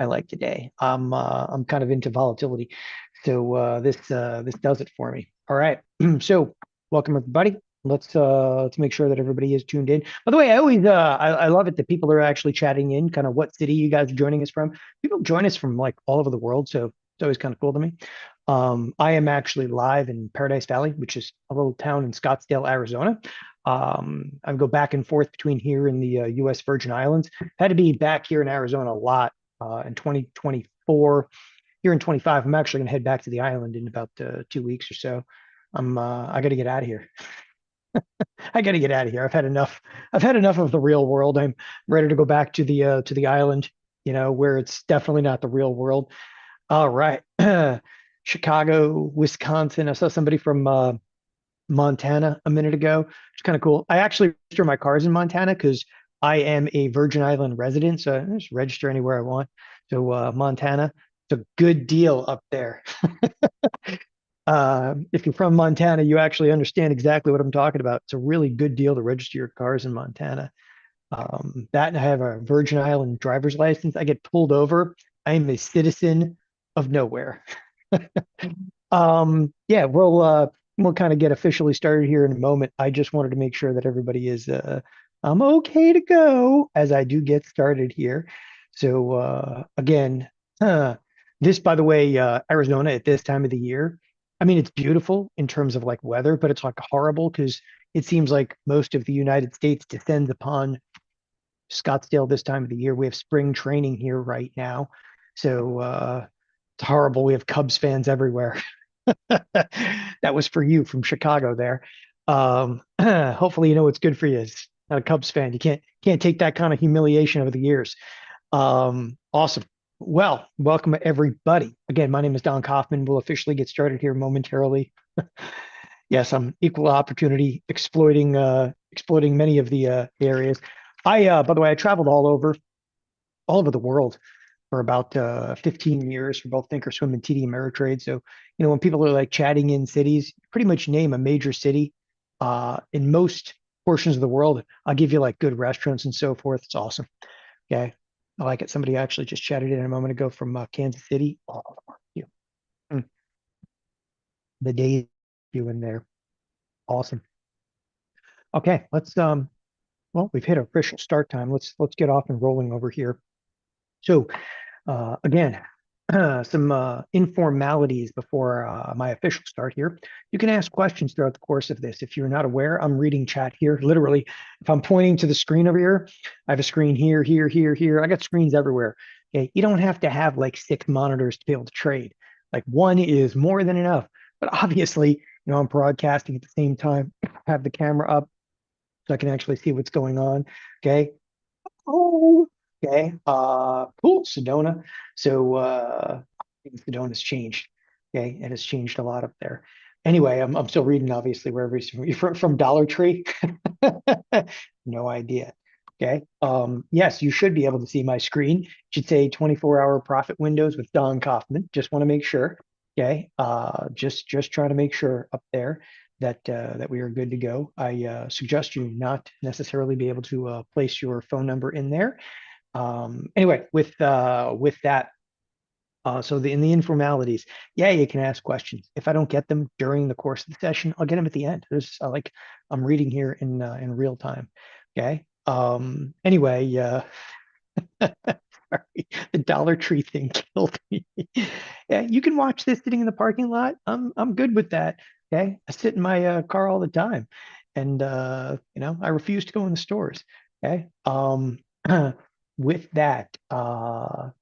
I like today. I'm kind of into volatility, so this does it for me. All right, so welcome everybody. Let's make sure that everybody is tuned in. By the way, I love it that people are actually chatting in, kind of what city you guys are joining us from. People join us from like all over the world, so it's always kind of cool to me. I am actually live in Paradise Valley, which is a little town in Scottsdale, Arizona. I go back and forth between here and the U.S. Virgin Islands. Had to be back here in Arizona a lot in 2024. Here in 25, I'm actually going to head back to the island in about 2 weeks or so. I got to get out of here. I got to get out of here. I've had enough. I've had enough of the real world. I'm ready to go back to the island, where it's definitely not the real world. All right. Chicago, Wisconsin. I saw somebody from Montana a minute ago. It's kind of cool. I actually register my cars in Montana because I am a Virgin Island resident, so I just register anywhere I want. So Montana, it's a good deal up there. If you're from Montana, you actually understand exactly what I'm talking about. It's a really good deal to register your cars in Montana. That and I have a Virgin Island driver's license. I get pulled over. I am a citizen of nowhere. Yeah, we'll kind of get officially started here in a moment. I just wanted to make sure that everybody is I'm okay to go as I do get started here. So again, uh, this by the way, Arizona at this time of the year, I mean it's beautiful in terms of like weather, but it's like horrible because it seems like most of the United States descends upon Scottsdale this time of the year. We have spring training here right now. So it's horrible. We have Cubs fans everywhere. That was for you from Chicago there. Hopefully you know what's good for you as a Cubs fan. You can't take that kind of humiliation over the years. Awesome. Well, welcome everybody. Again, my name is Don Kaufman. We'll officially get started here momentarily. Yes, I'm equal opportunity exploiting many of the areas. By the way, I traveled all over the world for about 15 years for both Thinkorswim and TD Ameritrade. So, when people are like chatting in cities, pretty much name a major city in most portions of the world. I'll give you like good restaurants and so forth. It's awesome. Okay. I like it. Somebody actually just chatted in a moment ago from Kansas City. Oh, you. Mm, the day you in there. Awesome. Okay, well, we've hit our official start time. Let's get off and rolling over here. So again, some informalities before my official start here. You can ask questions throughout the course of this. If you're not aware, I'm reading chat here. Literally, if I'm pointing to the screen over here, I have a screen here, here, here, here. I got screens everywhere. Okay, you don't have to have like 6 monitors to be able to trade. Like one is more than enough. But obviously, I'm broadcasting at the same time. Have the camera up so I can actually see what's going on. Okay. Oh, okay. Cool. Sedona. So I think Sedona's changed. Okay, it has changed a lot up there. Anyway, I'm still reading, obviously, wherever you're from Dollar Tree. No idea. Okay. Yes, you should be able to see my screen. It should say 24-hour profit windows with Don Kaufman. Just want to make sure. Okay. Just trying to make sure up there that we are good to go. I suggest you not necessarily be able to place your phone number in there. Anyway, with that, so in the informalities, yeah, you can ask questions. If I don't get them during the course of the session, I'll get them at the end. There's like I'm reading here in real time. Okay. Anyway, sorry, the Dollar Tree thing killed me. Yeah, you can watch this sitting in the parking lot. I'm good with that. Okay, I sit in my car all the time, and I refuse to go in the stores. Okay. With that,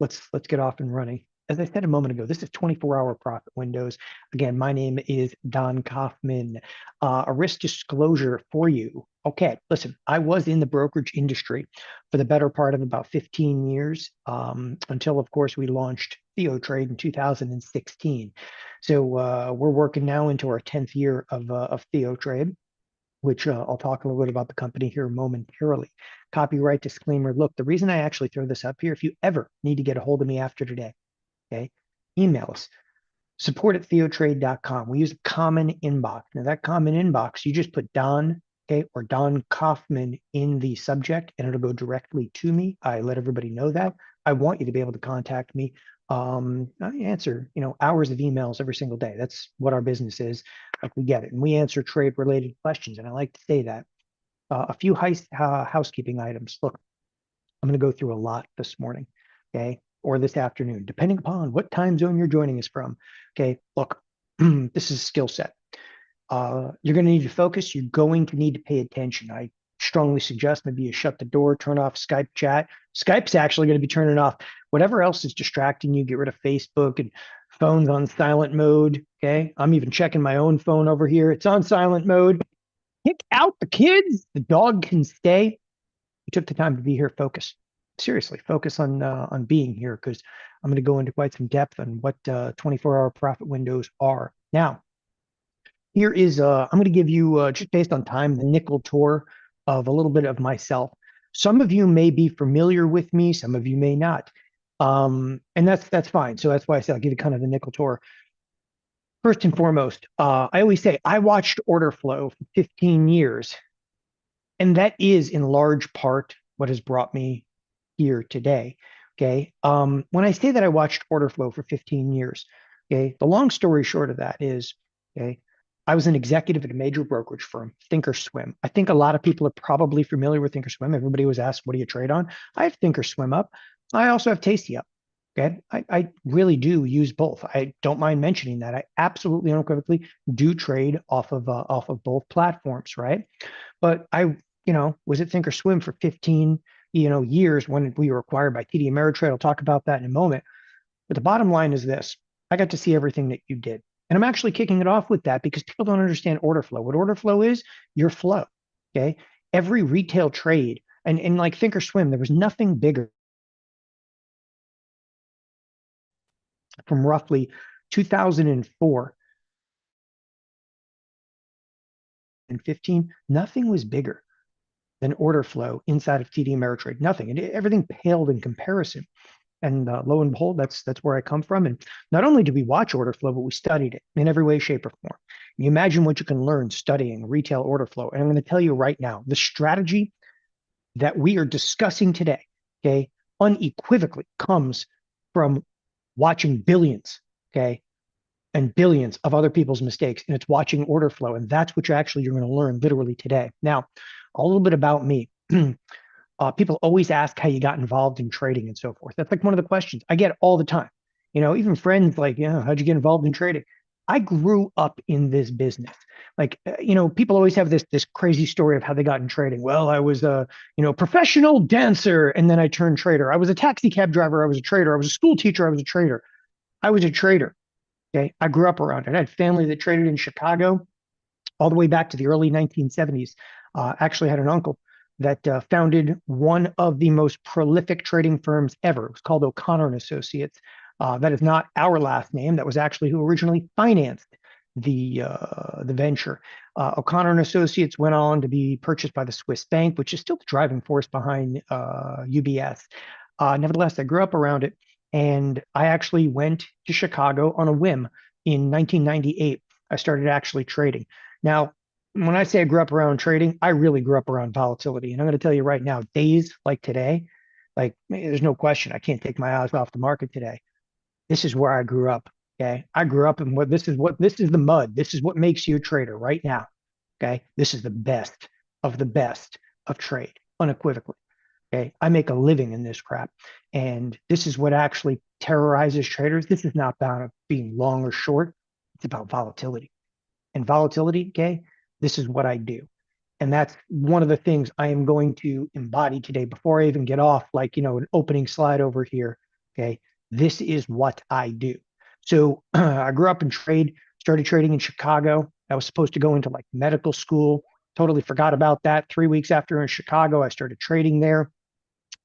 let's get off and running. As I said a moment ago, this is 24-hour profit windows. Again, my name is Don Kaufman. A risk disclosure for you. Okay, listen, I was in the brokerage industry for the better part of about 15 years, until, of course, we launched TheoTrade in 2016. So we're working now into our 10th year of TheoTrade, which I'll talk a little bit about the company here momentarily. Copyright disclaimer. Look, the reason I actually throw this up here, if you ever need to get a hold of me after today, okay, email us, support@theotrade.com. We use a common inbox. Now, that common inbox, you just put Don, okay, or Don Kaufman in the subject, and it'll go directly to me. I let everybody know that. I want you to be able to contact me. I answer, hours of emails every single day. That's what our business is. Like we get it. And we answer trade related questions. And I like to say that. A few housekeeping items. Look, I'm going to go through a lot this morning, okay, or this afternoon, depending upon what time zone you're joining us from. Okay, look, this is a skill set. You're going to need to focus. You're going to need to pay attention. I strongly suggest maybe you shut the door, turn off Skype chat. Skype's actually going to be turning off. Whatever else is distracting you, get rid of Facebook and phones on silent mode. Okay, I'm even checking my own phone over here. It's on silent mode. Kick out the kids. The dog can stay. You took the time to be here. Focus. Seriously, focus on being here because I'm going to go into quite some depth on what 24-hour profit windows are. Now, here is I'm going to give you just based on time the nickel tour of a little bit of myself. Some of you may be familiar with me, some of you may not, and that's fine. So that's why I said I'll give you kind of the nickel tour. First and foremost, I always say I watched order flow for 15 years, and that is in large part what has brought me here today. Okay. When I say that I watched order flow for 15 years, okay, the long story short of that is, okay, I was an executive at a major brokerage firm, Thinkorswim. I think a lot of people are probably familiar with Thinkorswim. Everybody was asked, what do you trade on? I have Thinkorswim up. I also have Tasty up. Okay. I really do use both. I don't mind mentioning that. I absolutely unequivocally do trade off of both platforms, right? But I, was at Thinkorswim for 15 years when we were acquired by TD Ameritrade. I'll talk about that in a moment. But the bottom line is this. I got to see everything that you did. And I'm actually kicking it off with that because people don't understand order flow. What order flow is, your flow. Okay. Every retail trade, and like Thinkorswim, there was nothing bigger from roughly 2004 and 15. Nothing was bigger than order flow inside of TD Ameritrade. Nothing. And everything paled in comparison. And lo and behold, that's where I come from. And not only did we watch order flow, but we studied it in every way, shape, or form. And you imagine what you can learn studying retail order flow. And I'm going to tell you right now, the strategy that we are discussing today, okay, unequivocally comes from watching billions, okay, and billions of other people's mistakes. And it's watching order flow. And that's what you're going to learn literally today. Now, a little bit about me. People always ask how you got involved in trading and so forth. That's like one of the questions I get all the time. Even friends like, how'd you get involved in trading? I grew up in this business. Like, people always have this crazy story of how they got in trading. Well, I was a, professional dancer and then I turned trader. I was a taxi cab driver. I was a trader. I was a school teacher. I was a trader. I was a trader. Okay. I grew up around it. I had family that traded in Chicago all the way back to the early 1970s. Actually had an uncle that founded one of the most prolific trading firms ever. It was called O'Connor and Associates. That is not our last name. That was actually who originally financed the venture. O'Connor and Associates went on to be purchased by the Swiss Bank, which is still the driving force behind UBS. Nevertheless, I grew up around it, and I actually went to Chicago on a whim in 1998. I started actually trading. Now, when I say I grew up around trading, I really grew up around volatility. And I'm going to tell you right now, days like today, like there's no question, I can't take my eyes off the market today. This is where I grew up. Okay. I grew up in this is the mud. This is what makes you a trader right now. Okay. This is the best of trade, unequivocally. Okay. I make a living in this crap. And this is what actually terrorizes traders. This is not about being long or short. It's about volatility. And volatility, okay, this is what I do. And that's one of the things I am going to embody today before I even get off, like, an opening slide over here. Okay. This is what I do. So I grew up in trade, started trading in Chicago. I was supposed to go into like medical school. Totally forgot about that. 3 weeks after in Chicago, I started trading there.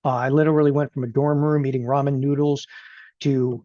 I literally went from a dorm room eating ramen noodles to,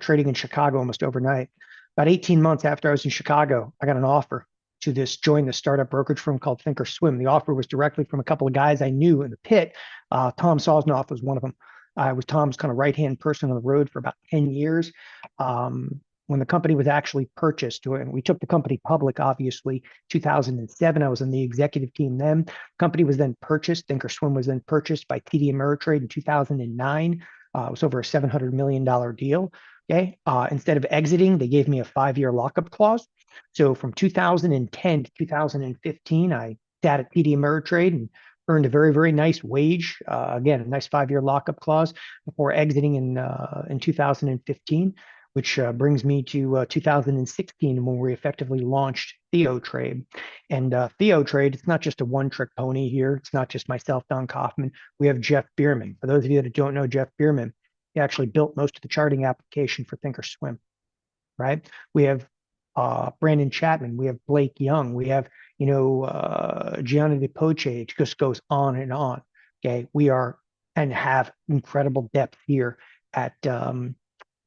trading in Chicago almost overnight. About 18 months after I was in Chicago, I got an offer to join this startup brokerage firm called Thinkorswim. The offer was directly from a couple of guys I knew in the pit. Tom Sosnoff was one of them. I was Tom's kind of right-hand person on the road for about 10 years. When the company was actually purchased, and we took the company public, obviously, 2007. I was on the executive team then. The company was then purchased. Thinkorswim was then purchased by TD Ameritrade in 2009. It was over a $700 million deal. Okay. Instead of exiting, they gave me a 5-year lockup clause. So from 2010 to 2015, I sat at TD Ameritrade and earned a very, very nice wage. Again, a nice 5-year lockup clause before exiting in 2015, which brings me to 2016 when we effectively launched TheoTrade. And TheoTrade, it's not just a one-trick pony here. It's not just myself, Don Kaufman. We have Jeff Bierman. For those of you that don't know Jeff Bierman, he actually built most of the charting application for Thinkorswim, right? We have Brandon Chapman. We have Blake Young. We have, Gianni De Poche. It just goes on and on. Okay. We are and have incredible depth here at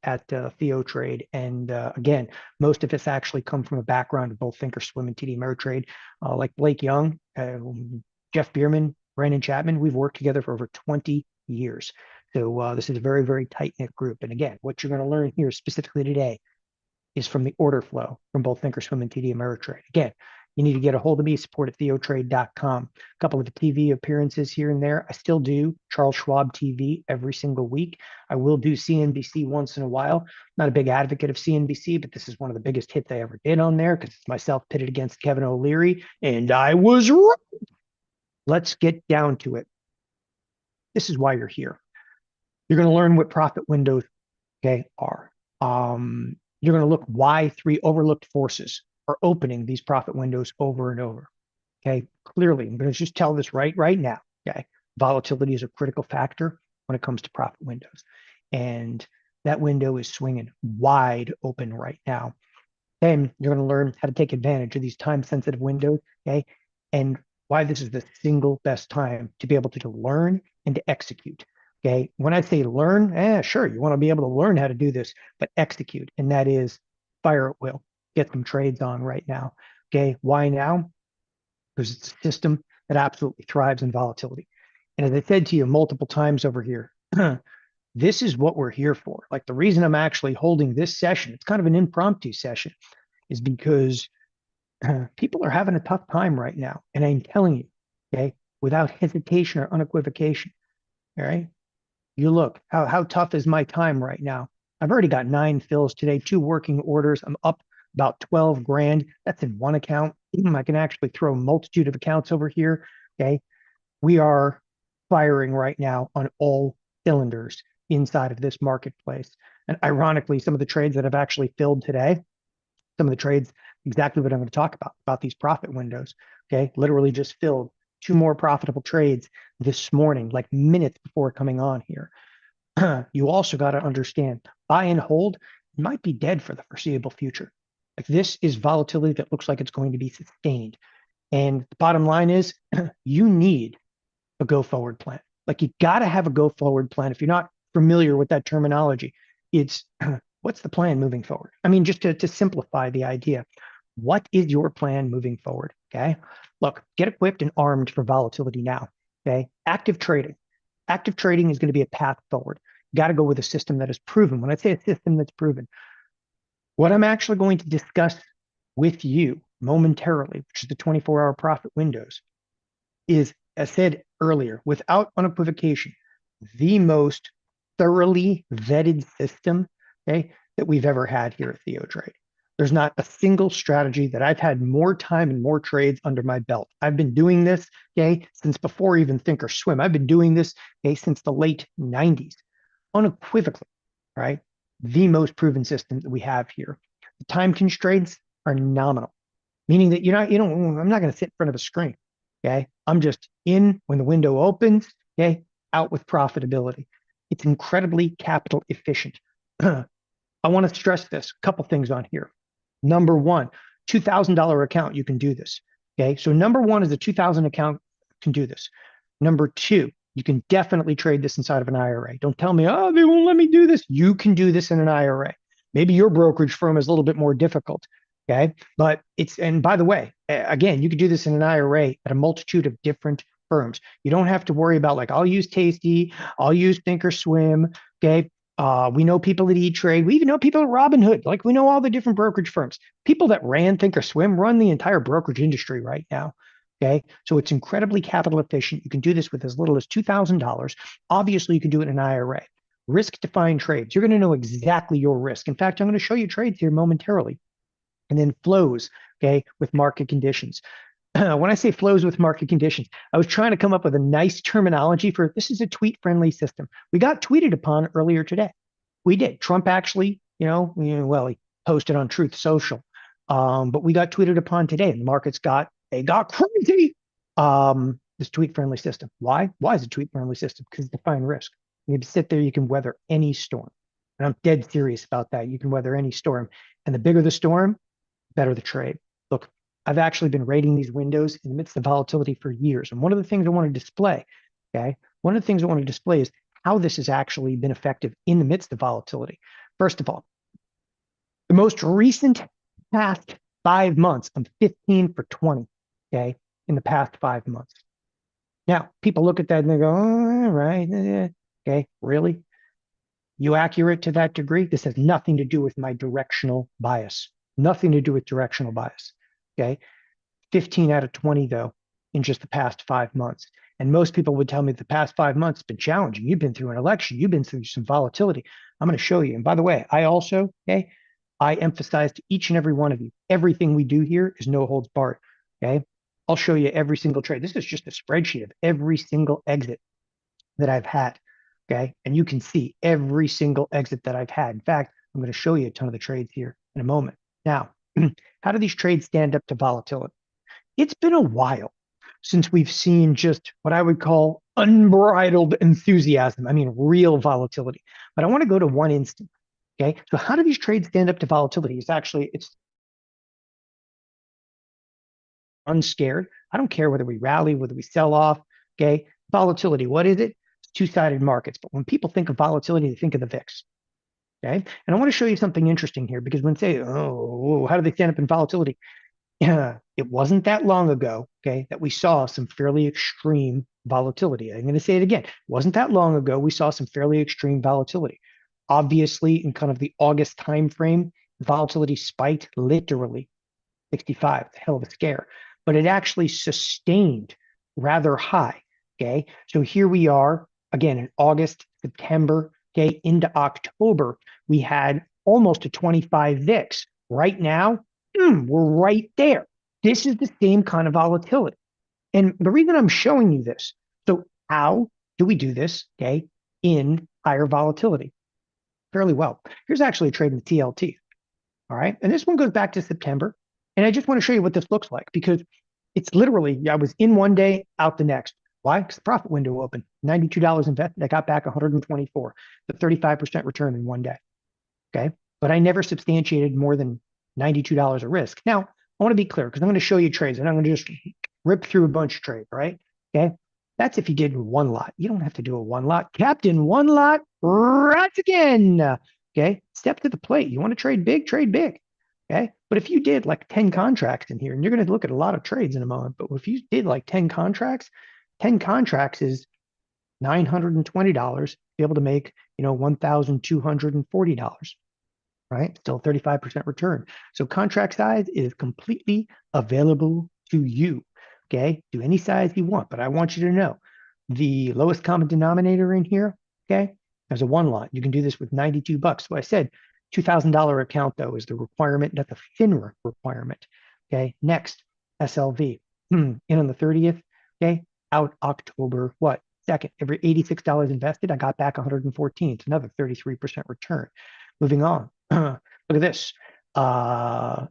TheoTrade. And again, most of us actually come from a background of both Thinkorswim and TD Ameritrade. Like Blake Young, Jeff Bierman, Brandon Chapman, we've worked together for over 20 years. So this is a very, very tight-knit group. And again, what you're going to learn here specifically today is from the order flow from both Thinkorswim and TD Ameritrade. Again, you need to get a hold of me, support at theotrade.com. A couple of TV appearances here and there. I still do Charles Schwab TV every single week. I will do CNBC once in a while. Not a big advocate of CNBC, but this is one of the biggest hits I ever did on there because it's myself pitted against Kevin O'Leary, and I was right. Let's get down to it. This is why you're here. You're going to learn what profit windows, okay, are. You're going to look why 3 overlooked forces are opening these profit windows over and over. Okay, clearly, I'm going to just tell this right now. Okay, volatility is a critical factor when it comes to profit windows, and that window is swinging wide open right now. Then you're going to learn how to take advantage of these time-sensitive windows. Okay, and why this is the single best time to be able to learn and to execute. Okay, when I say learn, sure, you want to be able to learn how to do this, but execute, and that is fire at will. Get some trades on right now. Okay, why now? Because it's a system that absolutely thrives in volatility. And as I said to you multiple times over here, this is what we're here for. Like the reason I'm actually holding this session, it's kind of an impromptu session, is because people are having a tough time right now. And I'm telling you, okay, without hesitation or unequivocation, all right? You look, how tough is my time right now? I've already got 9 fills today, 2 working orders. I'm up about 12 grand. That's in one account. I can actually throw a multitude of accounts over here. Okay. We are firing right now on all cylinders inside of this marketplace. And ironically, some of the trades that I've actually filled today, some of the trades, exactly what I'm going to talk about these profit windows. Okay. Literally just filled 2 more profitable trades this morning, like minutes before coming on here. You also got to understand buy and hold might be dead for the foreseeable future. Like this is volatility that looks like it's going to be sustained. And the bottom line is you need a go forward plan. Like you got to have a go forward plan. If you're not familiar with that terminology, it's what's the plan moving forward? I mean, just to simplify the idea, what is your plan moving forward? Okay. Look, get equipped and armed for volatility now. Okay. Active trading. Active trading is going to be a path forward. You got to go with a system that is proven. When I say a system that's proven, what I'm actually going to discuss with you momentarily, which is the 24-hour profit windows, is, as said earlier, without unequivocation, the most thoroughly vetted system, okay, that we've ever had here at TheoTrade. There's not a single strategy that I've had more time and more trades under my belt. I've been doing this, okay, since before even Thinkorswim. I've been doing this, okay, since the late 90s, unequivocally, right? The most proven system that we have here. The time constraints are nominal, meaning that I'm not going to sit in front of a screen, okay? I'm just in when the window opens, okay, out with profitability. It's incredibly capital efficient. I want to stress this, a couple things on here. Number one, $2,000 account, you can do this. Okay. So number one is a 2,000 account can do this. Number two, you can definitely trade this inside of an IRA. Don't tell me, oh, they won't let me do this. You can do this in an IRA. Maybe your brokerage firm is a little bit more difficult. Okay. But and by the way, again, you could do this in an IRA at a multitude of different firms. You don't have to worry about like, I'll use Tasty, I'll use Thinkorswim. Okay. We know people at E-Trade. We even know people at Robinhood. Like we know all the different brokerage firms. People that ran Thinkorswim run the entire brokerage industry right now. Okay. So it's incredibly capital efficient. You can do this with as little as $2,000. Obviously, you can do it in an IRA. risk-defined trades. You're going to know exactly your risk. In fact, I'm going to show you trades here momentarily. And then flows, okay, with market conditions. When I say flows with market conditions, I was trying to come up with a nice terminology for this is a tweet-friendly system. We got tweeted upon earlier today. We did. Trump actually, well, he posted on Truth Social, but we got tweeted upon today, and the markets they got crazy. This tweet-friendly system. Why? Why is it tweet-friendly system? Because it's defined risk. You can sit there, you can weather any storm, and I'm dead serious about that. You can weather any storm, and the bigger the storm, better the trade. Look, I've actually been rating these windows in the midst of volatility for years. And one of the things I want to display, okay, one of the things I want to display is how this has actually been effective in the midst of volatility. First of all, the most recent past 5 months, I'm 15 for 20, okay, in the past 5 months. Now, people look at that and they go, oh, all right, okay, really? You accurate to that degree? This has nothing to do with my directional bias. Nothing to do with directional bias. Okay. 15 out of 20, though, in just the past 5 months. And most people would tell me the past 5 months have been challenging. You've been through an election, you've been through some volatility. I'm going to show you. And by the way, I emphasize to each and every one of you, everything we do here is no holds barred. Okay. I'll show you every single trade. This is just a spreadsheet of every single exit that I've had. Okay. And you can see every single exit that I've had. In fact, I'm going to show you a ton of the trades here in a moment. Now, how do these trades stand up to volatility? It's been a while since we've seen just what I would call unbridled enthusiasm. I mean, real volatility. But I want to go to one instance. Okay. So how do these trades stand up to volatility? It's unscared. I don't care whether we rally, whether we sell off. Okay. Volatility. What is it? It's two-sided markets. But when people think of volatility, they think of the VIX. Okay. And I want to show you something interesting here because when say, oh, how do they stand up in volatility? It wasn't that long ago, okay, that we saw some fairly extreme volatility. I'm going to say it again. It wasn't that long ago we saw some fairly extreme volatility. Obviously, in kind of the August timeframe, volatility spiked literally 65. It's a hell of a scare, but it actually sustained rather high. Okay, so here we are again in August, September, okay, into October. We had almost a 25 VIX. Right now, we're right there. This is the same kind of volatility. And the reason I'm showing you this, so how do we do this, okay, in higher volatility? Fairly well. Here's actually a trade in the TLT. All right. And this one goes back to September. And I just want to show you what this looks like because it's literally, I was in one day, out the next. Why? Because the profit window opened. $92 invested. I got back 124, the 35% return in one day. Okay. But I never substantiated more than $92 of risk. Now, I want to be clear because I'm going to show you trades and I'm going to just rip through a bunch of trades, right? Okay. That's if you did one lot. You don't have to do a one lot. Captain, one lot, right again. Okay. Step to the plate. You want to trade big, trade big. Okay. But if you did like 10 contracts in here, and you're going to look at a lot of trades in a moment, but if you did like 10 contracts is $920, be able to make, $1,240. Right? Still 35% return. So contract size is completely available to you. Okay. Do any size you want, but I want you to know the lowest common denominator in here. Okay. There's a one lot. You can do this with $92. So I said $2,000 account though is the requirement, not the FINRA requirement. Okay. Next, SLV in on the 30th. Okay. Out October, what? Second, every $86 invested, I got back 114. It's another 33% return. Moving on. Look at this.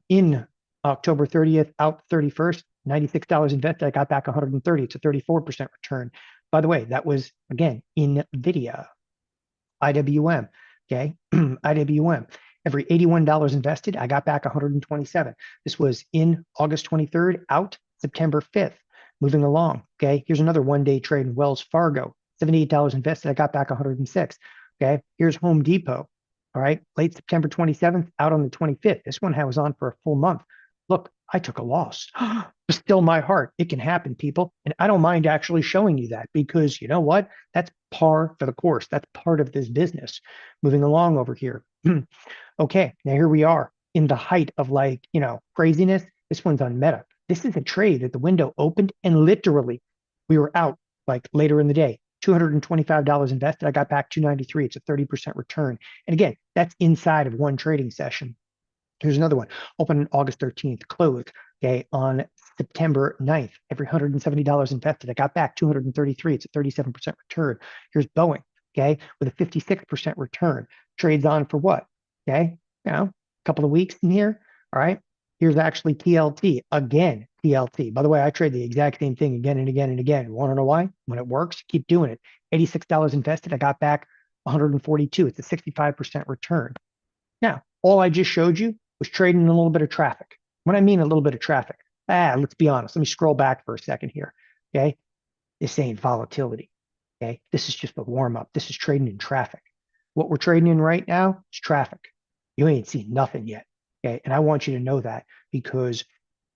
In October 30th, out 31st, $96 invested. I got back 130. It's a 34% return. By the way, that was, again, NVIDIA, IWM. Okay. IWM. Every $81 invested, I got back 127. This was in August 23rd, out September 5th. Moving along. Okay. Here's another one-day trade in Wells Fargo. $78 invested, I got back 106. Okay. Here's Home Depot. All right, late September 27th, out on the 25th. This one was on for a full month. Look, I took a loss. Still my heart. It can happen, people. And I don't mind actually showing you that because you know what? That's par for the course. That's part of this business. Moving along over here. Okay, now here we are in the height of craziness. This one's on Meta. This is a trade that the window opened and literally we were out like later in the day. $225 invested, I got back 293. It's a 30% return. And again, that's inside of one trading session. Here's another one. Open on August 13th, closed, okay, on September 9th. Every $170 invested, I got back 233. It's a 37% return. Here's Boeing, okay, with a 56% return. Trades on for what? Okay, a couple of weeks in here. All right. Here's actually TLT. Again, TLT. By the way, I trade the exact same thing again and again and again. You want to know why? When it works, keep doing it. $86 invested, I got back 142. It's a 65% return. Now, all I just showed you was trading in a little bit of traffic. When I mean a little bit of traffic, let's be honest. Let me scroll back for a second here. Okay. This ain't volatility. Okay. This is just a warm up. This is trading in traffic. What we're trading in right now is traffic. You ain't seen nothing yet. Okay. And I want you to know that because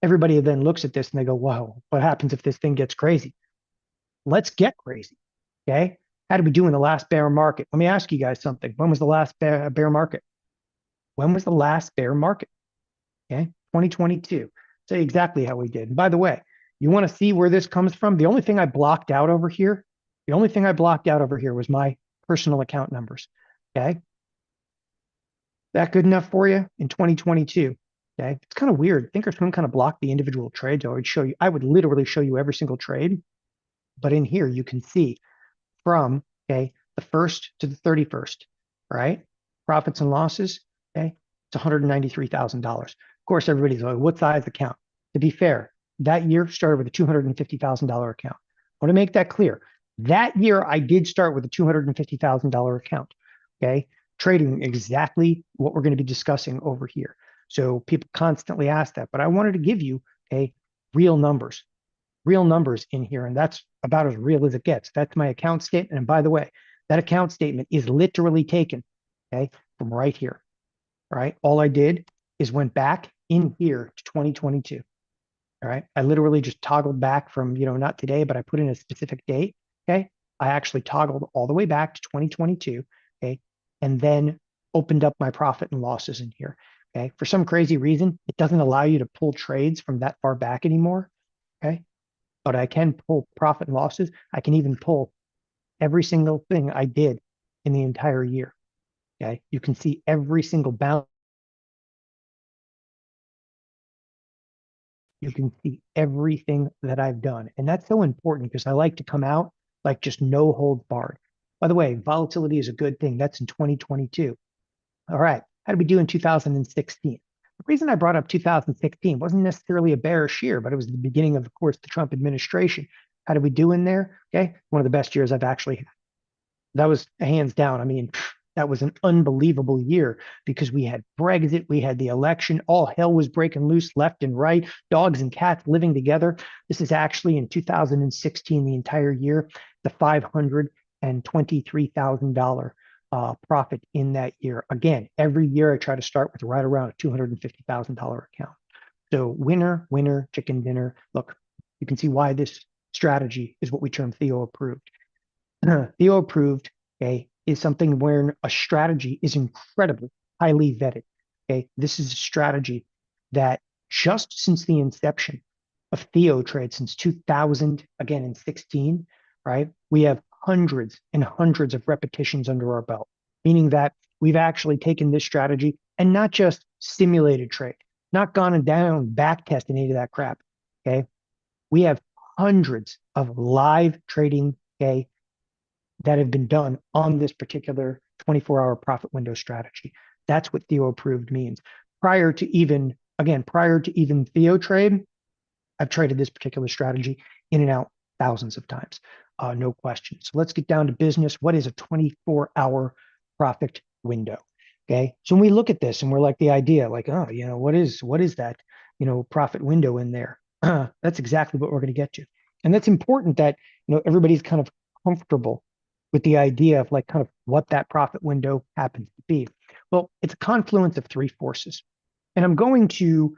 everybody then looks at this and they go, whoa, what happens if this thing gets crazy? Let's get crazy. Okay. How did we do in the last bear market? Let me ask you guys something. When was the last bear market? When was the last bear market? Okay, 2022. Tell you exactly how we did. And by the way, you want to see where this comes from? The only thing I blocked out over here, was my personal account numbers. Okay. That good enough for you in 2022? Okay. It's kind of weird. Thinkorswim kind of blocked the individual trades. I would literally show you every single trade. But in here, you can see from, okay, the 1st to the 31st, right? Profits and losses, okay, it's $193,000. Of course, everybody's like, what size account? To be fair, that year started with a $250,000 account. I want to make that clear. That year, I did start with a $250,000 account, okay, trading exactly what we're going to be discussing over here. So people constantly ask that, but I wanted to give you, okay, real numbers in here. And that's about as real as it gets. That's my account statement. And by the way, that account statement is literally taken, okay, from right here. All right. All I did is went back in here to 2022. All right. I literally just toggled back from, not today, but I put in a specific date. Okay. I actually toggled all the way back to 2022. Okay. And then opened up my profit and losses in here. Okay. For some crazy reason, it doesn't allow you to pull trades from that far back anymore. Okay. But I can pull profit and losses. I can even pull every single thing I did in the entire year. Okay. You can see every single balance. You can see everything that I've done. And that's so important because I like to come out like just no hold barred. By the way, volatility is a good thing. That's in 2022. All right. How did we do in 2016? The reason I brought up 2016 wasn't necessarily a bearish year, but it was the beginning of course, the Trump administration. How did we do in there? Okay. One of the best years I've actually had. That was hands down. I mean, that was an unbelievable year because we had Brexit, we had the election, all hell was breaking loose left and right, dogs and cats living together. This is actually in 2016, the entire year, the $523,000 profit in that year. Again, every year I try to start with right around a $250,000 account. So winner, winner, chicken dinner. Look, you can see why this strategy is what we term Theo approved. Theo approved, okay, is something where a strategy is incredibly highly vetted. Okay, this is a strategy that just since the inception of Theo Trade since 2000, again in 16, right, we have hundreds and hundreds of repetitions under our belt, meaning that we've actually taken this strategy and not just simulated trade, not gone down back testing any of that crap. Okay, we have hundreds of live trading, okay, that have been done on this particular 24-hour profit window strategy. That's what Theo approved means. Prior to even Theo trade, I've traded this particular strategy in and out thousands of times, no question. So let's get down to business. What is a 24-hour profit window? Okay, so when we look at this and we're like the idea, like, oh, what is that, profit window in there? That's exactly what we're going to get to, and that's important that everybody's kind of comfortable with the idea of like kind of what that profit window happens to be. Well, it's a confluence of three forces. And I'm going to,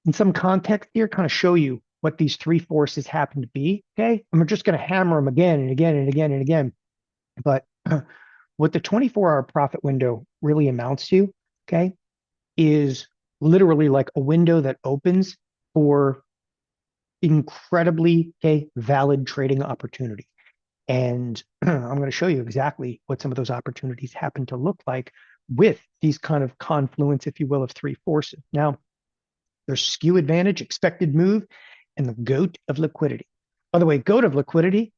in some context here, kind of show you what these three forces happen to be. Okay. And we're just going to hammer them again and again and again and again. But what the 24-hour profit window really amounts to, okay, is literally like a window that opens for incredibly, okay, valid trading opportunity. And I'm going to show you exactly what some of those opportunities happen to look like with these kind of confluence, if you will, of three forces. Now, there's skew advantage, expected move, and the goat of liquidity. By the way, goat of liquidity,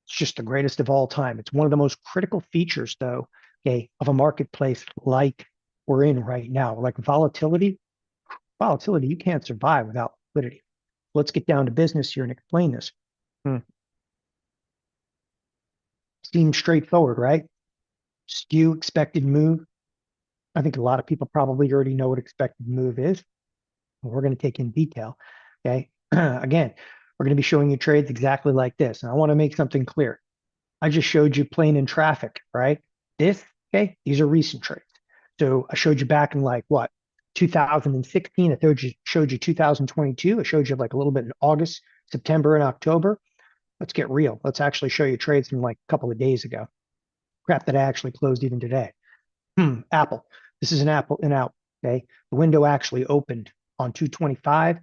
it's just the greatest of all time. It's one of the most critical features, though, okay, of a marketplace like we're in right now. Like volatility, you can't survive without liquidity. Let's get down to business here and explain this. Hmm. Seems straightforward, right? Skew, expected move. I think a lot of people probably already know what expected move is. We're going to take in detail. Okay. Again, we're going to be showing you trades exactly like this. And I want to make something clear. I just showed you plane and traffic, right? This, okay, these are recent trades. So I showed you back in like what, 2016. I showed you 2022. I showed you like a little bit in August, September, and October. Let's get real. Let's actually show you trades from like a couple of days ago. Crap that I actually closed even today. Apple. This is an Apple in out. Okay. The window actually opened on 225.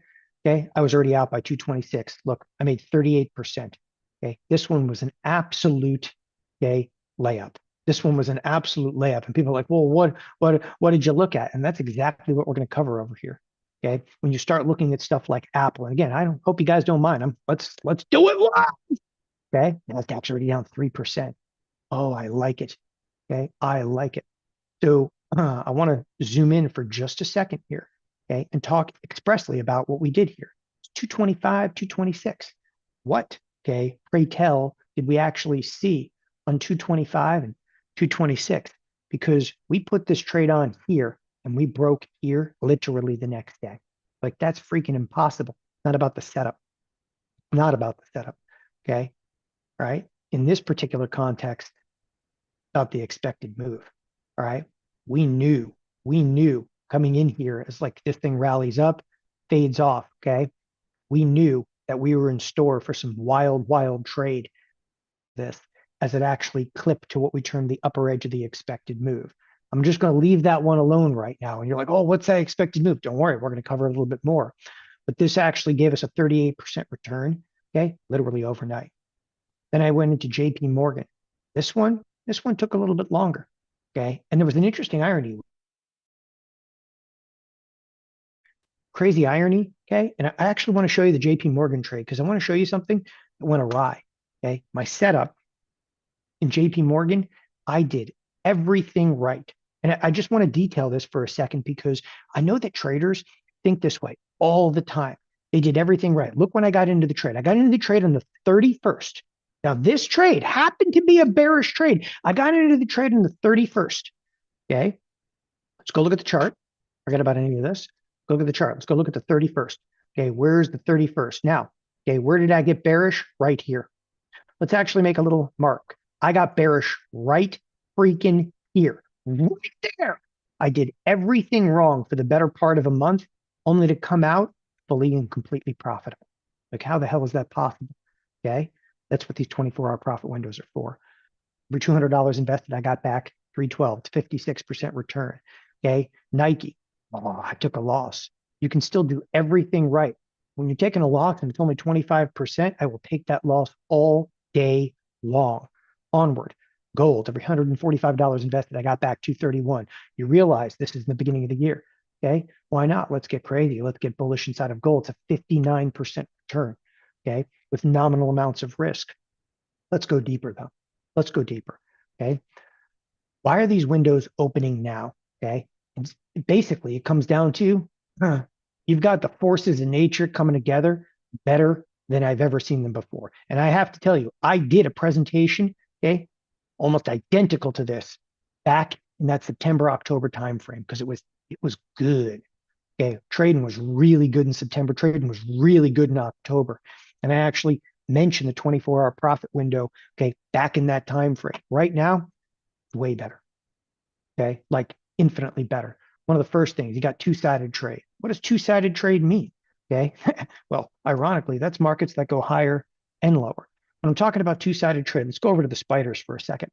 Okay. I was already out by 226. Look, I made 38%. Okay. This one was an absolute okay layup. This one was an absolute layup. And people are like, well, what did you look at? And that's exactly what we're going to cover over here. Okay. When you start looking at stuff like Apple, and again, I don't hope you guys don't mind. Let's do it live. Okay. Nasdaq's already down 3%. Oh, I like it. Okay. I like it. So I want to zoom in for just a second here, okay, and talk expressly about what we did here. 225, 226. What, okay, pray tell, did we actually see on 225 and 226? Because we put this trade on here and we broke here literally the next day. Like that's freaking impossible. Not about the setup. Not about the setup. Okay. Right. In this particular context, about the expected move. All right. We knew coming in here as like this thing rallies up, fades off. Okay. We knew that we were in store for some wild, wild trade this as it actually clipped to what we term the upper edge of the expected move. I'm just going to leave that one alone right now. And you're like, oh, what's that expected move? Don't worry, we're going to cover it a little bit more. But this actually gave us a 38% return, okay, literally overnight. Then I went into JP Morgan. This one took a little bit longer. Okay. And there was an interesting irony, crazy irony. Okay. And I actually want to show you the JP Morgan trade because I want to show you something that went awry. Okay. My setup in JP Morgan, I did everything right. And I just want to detail this for a second because I know that traders think this way all the time. They did everything right. Look when I got into the trade. I got into the trade on the 31st. Now, this trade happened to be a bearish trade. I got into the trade on the 31st. Okay. Let's go look at the chart. Forget about any of this. Go look at the chart. Let's go look at the 31st. Okay. Where's the 31st? Now, okay. Where did I get bearish? Right here. Let's actually make a little mark. I got bearish right freaking here. Right there. I did everything wrong for the better part of a month, only to come out fully and completely profitable. Like, how the hell is that possible? Okay. That's what these 24-hour profit windows are for. Every $200 invested, I got back 312 to 56% return. Okay. Nike. Oh, I took a loss. You can still do everything right. When you're taking a loss and it's only 25%, I will take that loss all day long. Onward. Gold, every $145 invested, I got back 231. You realize this is the beginning of the year. Okay. Why not? Let's get crazy. Let's get bullish inside of gold. It's a 59% return. Okay. With nominal amounts of risk. Let's go deeper though. Let's go deeper. Okay. Why are these windows opening now? Okay. And basically, it comes down to you've got the forces in nature coming together better than I've ever seen them before. And I have to tell you, I did a presentation, okay, almost identical to this back in that September, October timeframe because it was good. Okay. Trading was really good in September. Trading was really good in October. And I actually mentioned the 24-hour profit window, okay, back in that time frame. Right now, it's way better. Okay, like infinitely better. One of the first things, you got two-sided trade. What does two-sided trade mean? Okay, well, ironically, that's markets that go higher and lower. When I'm talking about two-sided trade, let's go over to the spiders for a second.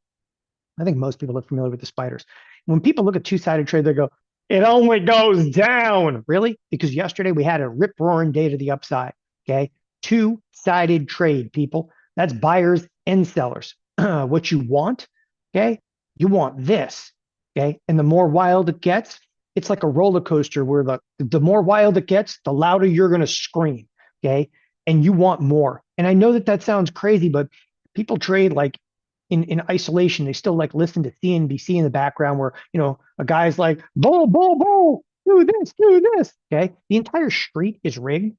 I think most people are familiar with the spiders. When people look at two-sided trade, they go, it only goes down. Really? Because yesterday we had a rip-roaring day to the upside. Okay, two-sided trade, people. That's buyers and sellers. What you want, okay? You want this, okay? And the more wild it gets, it's like a roller coaster where the more wild it gets, the louder you're going to scream, okay? And you want more. And I know that that sounds crazy, but people trade like in isolation. They still like listen to CNBC in the background where, a guy's like, bull, bull, bull, do this, okay? The entire street is rigged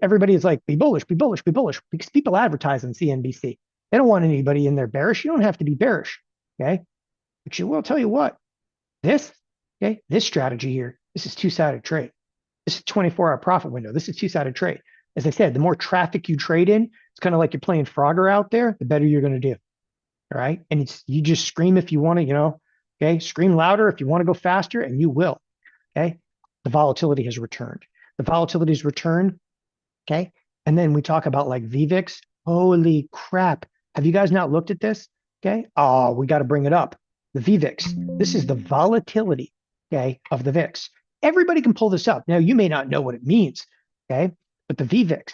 everybody is like, be bullish, be bullish, be bullish, because people advertise on CNBC. They don't want anybody in there bearish. You don't have to be bearish, okay? But you will tell you what, this, okay, this strategy here, this is two-sided trade. This is 24-hour profit window. This is two-sided trade. As I said, the more traffic you trade in, it's kind of like you're playing Frogger out there, the better you're going to do, all right? And you just scream if you want to, okay? Scream louder if you want to go faster, and you will, okay? The volatility has returned. The volatility has returned. Okay. And then we talk about like VVIX. Holy crap. Have you guys not looked at this? Okay. Oh, we got to bring it up. The VVIX. This is the volatility, okay, of the VIX. Everybody can pull this up. Now, you may not know what it means, okay, but the VVIX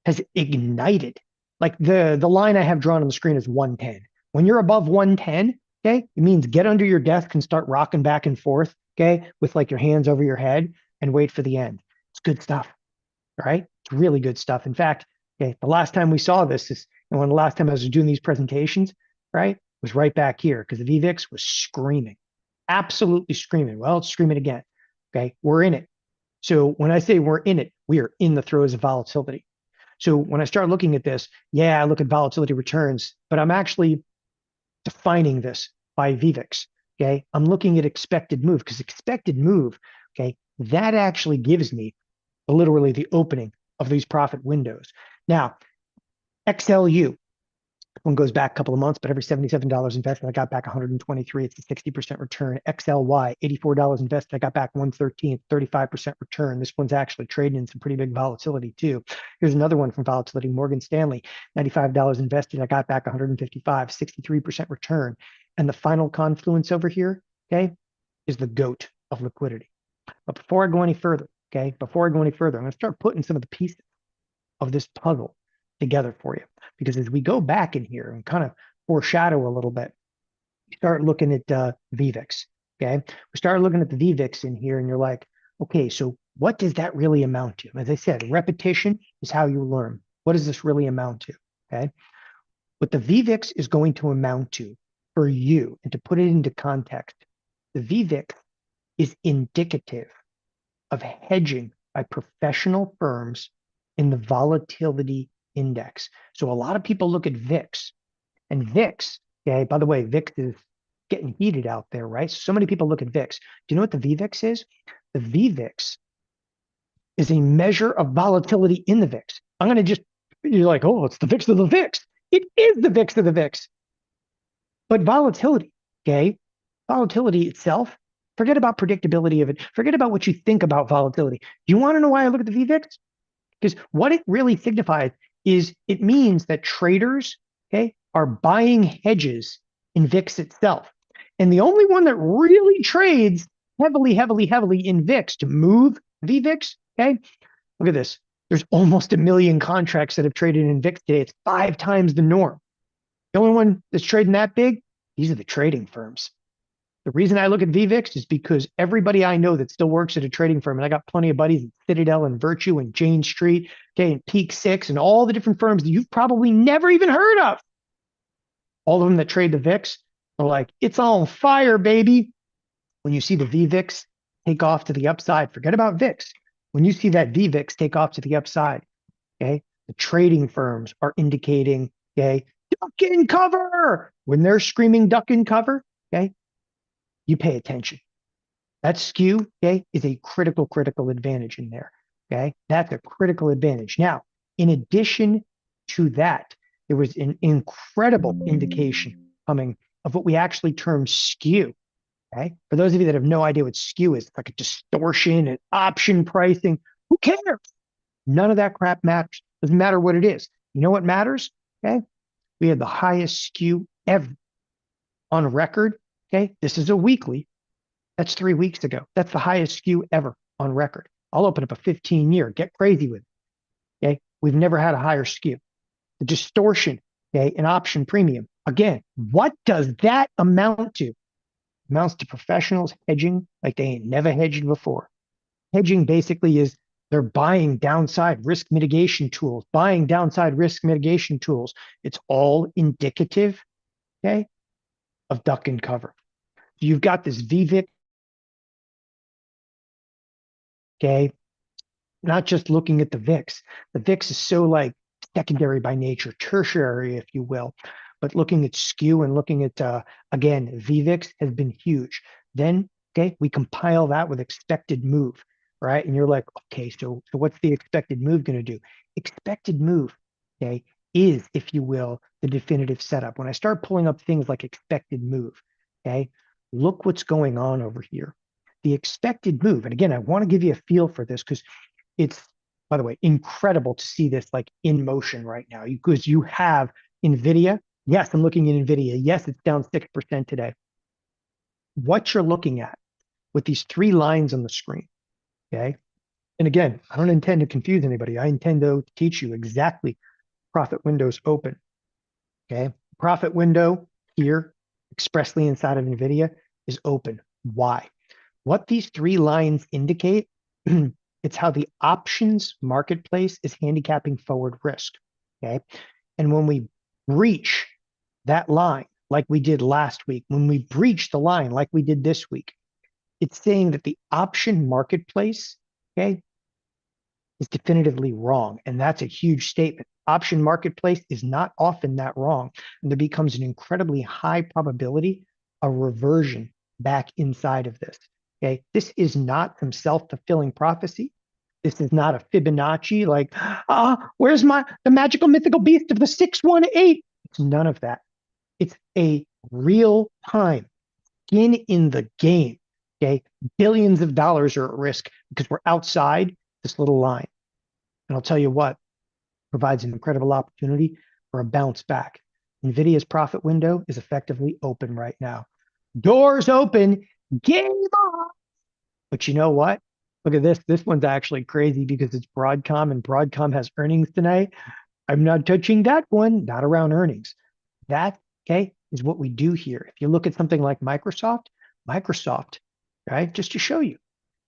has ignited. Like the line I have drawn on the screen is 110. When you're above 110, okay, it means get under your desk and start rocking back and forth, okay, with like your hands over your head and wait for the end. It's good stuff. All right. It's really good stuff. In fact, okay, the last time we saw this is, and when the last time I was doing these presentations, right, was right back here because the VVIX was screaming, absolutely screaming. Well, it's screaming again. Okay. We're in it. So when I say we're in it, we are in the throes of volatility. So when I start looking at this, yeah, I look at volatility returns, but I'm actually defining this by VVIX. Okay. I'm looking at expected move because expected move, okay, that actually gives me literally the opening of these profit windows. Now, XLU, one goes back a couple of months, but every $77 invested, I got back 123. It's a 60% return. XLY, $84 invested, I got back 113, 35% return. This one's actually trading in some pretty big volatility too. Here's another one from volatility, Morgan Stanley, $95 invested, I got back 155, 63% return. And the final confluence over here, okay, is the GOAT of liquidity. But before I go any further, okay, I'm going to start putting some of the pieces of this puzzle together for you. Because as we go back in here and kind of foreshadow a little bit, we start looking at VVIX, okay? We start looking at the VVIX in here and you're like, okay, so what does that really amount to? As I said, repetition is how you learn. What does this really amount to, okay? What the VVIX is going to amount to for you, and to put it into context, the VVIX is indicative of hedging by professional firms in the volatility index. So a lot of people look at VIX, and VIX, okay, by the way, VIX is getting heated out there, right? So many people look at VIX. Do you know what the VVIX is? The VVIX is a measure of volatility in the VIX. You're like, oh, it's the VIX of the VIX. It is the VIX of the VIX. But volatility, okay, volatility itself, forget about predictability of it. Forget about what you think about volatility. Do you want to know why I look at the VVIX? Because what it really signifies is it means that traders, okay, are buying hedges in VIX itself. And the only one that really trades heavily in VIX to move VVIX, okay, look at this. There's almost 1 million contracts that have traded in VIX today. It's 5 times the norm. The only one that's trading that big, these are the trading firms. The reason I look at VVIX is because everybody I know that still works at a trading firm, and I got plenty of buddies at Citadel and Virtue and Jane Street, okay, and Peak Six and all the different firms that you've probably never even heard of. All of them that trade the VIX are like, it's on fire, baby. When you see the VVIX take off to the upside, forget about VIX. When you see that VVIX take off to the upside, okay, the trading firms are indicating, okay, duck in cover. When they're screaming duck in cover, okay, you pay attention. That skew, okay, is a critical advantage in there, okay? That's a critical advantage. Now, in addition to that, there was an incredible indication coming of what we actually term skew, okay? For those of you that have no idea what skew is, it's like a distortion and option pricing. Who cares? None of that crap matters. Doesn't matter what it is. You know what matters, okay? We had the highest skew ever on record. Okay, this is a weekly. That's 3 weeks ago. That's the highest skew ever on record. I'll open up a 15-year. Get crazy with it. Okay, we've never had a higher skew. the distortion, okay, an option premium. Again, what does that amount to? Amounts to professionals hedging like they ain't never hedged before. Hedging basically is they're buying downside risk mitigation tools, buying downside risk mitigation tools. It's all indicative, okay, of duck and cover. You've got this VVIC, okay, not just looking at the VIX. The VIX is so like secondary by nature, tertiary, if you will. But looking at skew and looking at, again, VVIX has been huge. Then, okay, we compile that with expected move, right? And you're like, okay, so what's the expected move going to do? Expected move, okay, is, if you will, the definitive setup. When I start pulling up things like expected move, okay, look what's going on over here. The expected move, and again, I want to give you a feel for this because it's, by the way, incredible to see this like in motion right now because you have NVIDIA. Yes, I'm looking at NVIDIA. Yes, it's down 6% today. What you're looking at with these three lines on the screen, okay? And again, I don't intend to confuse anybody. I intend to teach you exactly profit windows open, okay? Profit window here, expressly inside of NVIDIA, is open. Why? What these three lines indicate, it's how the options marketplace is handicapping forward risk. Okay. And when we breach that line, like we did last week, when we breach the line, like we did this week, it's saying that the option marketplace, okay, is definitively wrong. And that's a huge statement. Option marketplace is not often that wrong. And there becomes an incredibly high probability of reversion back inside of this. Okay. This is not some self-fulfilling prophecy. This is not a Fibonacci, like, where's the magical mythical beast of the 618? It's none of that. It's a real time skin in the game. Okay. Billions of dollars are at risk because we're outside this little line. And I'll tell you what, provides an incredible opportunity for a bounce back. NVIDIA's profit window is effectively open right now. Doors open, game on. But you know what? Look at this. This one's actually crazy because it's Broadcom and Broadcom has earnings tonight. I'm not touching that one, not around earnings. That, okay, is what we do here. If you look at something like Microsoft, right, just to show you,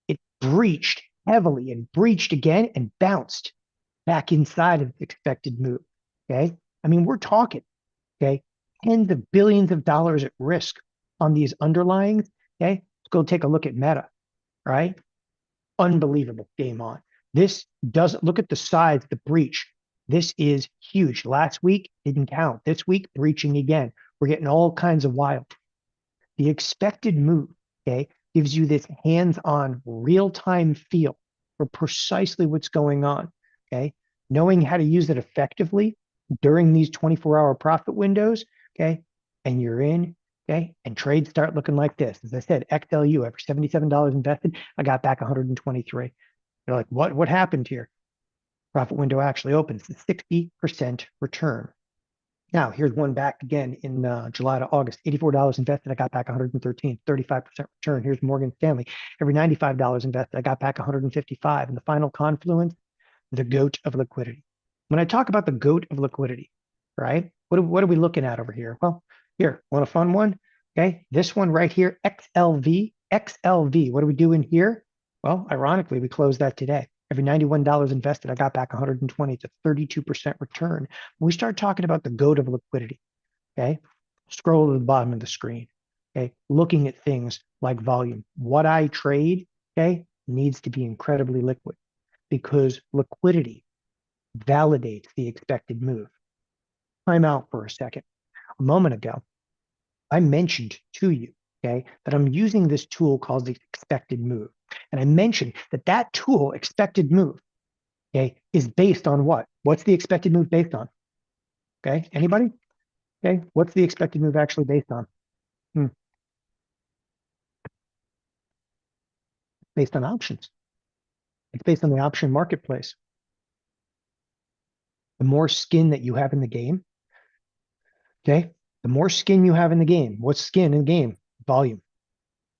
it breached heavily and breached again and bounced back inside of the expected move. Okay. I mean, we're talking, okay, tens of billions of dollars at risk on these underlyings. Okay. Let's go take a look at Meta, right? Unbelievable game on. This doesn't look at the size, the breach. This is huge. Last week didn't count. This week, breaching again. We're getting all kinds of wild. The expected move, okay, gives you this hands-on, real-time feel for precisely what's going on, okay? Knowing how to use it effectively during these 24-hour profit windows, okay? And you're in, okay? And trades start looking like this. As I said, XLU, every $77 invested, I got back 123. You're like, what happened here? Profit window actually opens. It's a 60% return. Now, here's one back again in July to August. $84 invested, I got back 113, 35% return. Here's Morgan Stanley. Every $95 invested, I got back 155. And the final confluence, the goat of liquidity. When I talk about the goat of liquidity, right? What are we looking at over here? Well, here, want a fun one? Okay, this one right here, XLV. XLV, what are we doing here? Well, ironically, we closed that today. Every $91 invested, I got back 120 to 32% return. When we start talking about the goat of liquidity, okay, scroll to the bottom of the screen, okay, looking at things like volume. What I trade, okay, needs to be incredibly liquid because liquidity validates the expected move. Time out for a second. A moment ago, I mentioned to you, okay, that I'm using this tool called the expected move. And I mentioned that that tool, expected move, okay, is based on what? What's the expected move based on? Okay, anybody? Okay, what's the expected move actually based on? Based on options. It's based on the option marketplace. The more skin that you have in the game, okay, the more skin you have in the game. What's skin in the game? Volume.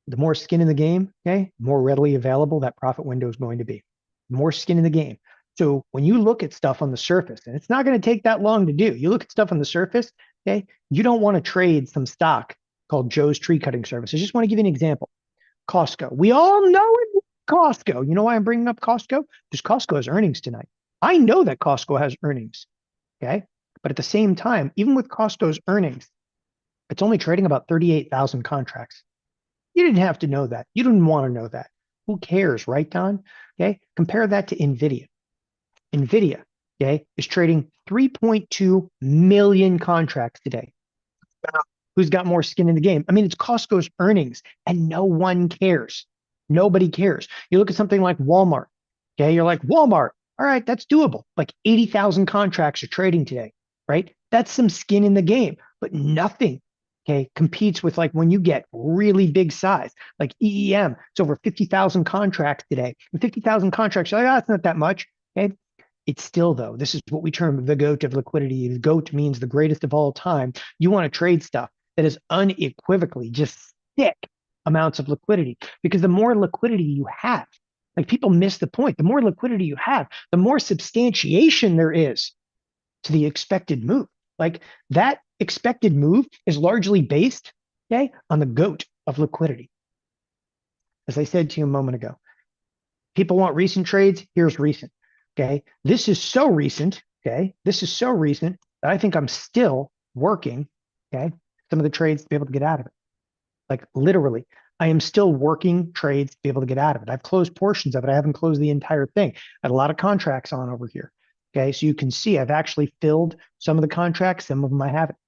The more skin in the game, okay, the more readily available that profit window is going to be. The more skin in the game. So when you look at stuff on the surface, and it's not going to take that long to do, you look at stuff on the surface, okay, you don't want to trade some stock called Joe's Tree Cutting Service. I just want to give you an example. Costco. We all know it. Costco. You know why I'm bringing up Costco? Because Costco has earnings tonight. I know that Costco has earnings. Okay. But at the same time, even with Costco's earnings, it's only trading about 38,000 contracts. You didn't have to know that. You didn't want to know that. Who cares, right, Don? Okay. Compare that to NVIDIA. NVIDIA, okay, is trading 3.2 million contracts today. Who's got more skin in the game? I mean, it's Costco's earnings, and no one cares. Nobody cares. You look at something like Walmart. Okay, you're like, Walmart, all right, that's doable. Like 80,000 contracts are trading today, right? That's some skin in the game, but nothing, okay, competes with like when you get really big size, like EEM. It's over 50,000 contracts today. And 50,000 contracts, you're like, oh, it's not that much. Okay, it's still, though, this is what we term the GOAT of liquidity. The GOAT means the greatest of all time. You want to trade stuff that is unequivocally just thick amounts of liquidity, because the more liquidity you have, like people miss the point, the more liquidity you have, the more substantiation there is to the expected move. Like that expected move is largely based, okay, on the GOAT of liquidity. As I said to you a moment ago, people want recent trades. Here's recent. Okay. This is so recent. Okay. This is so recent that I think I'm still working. Okay. Some of the trades to be able to get out of it. Like literally, I am still working trades to be able to get out of it. I've closed portions of it. I haven't closed the entire thing. I had a lot of contracts on over here. Okay. So you can see I've actually filled some of the contracts. Some of them I haven't.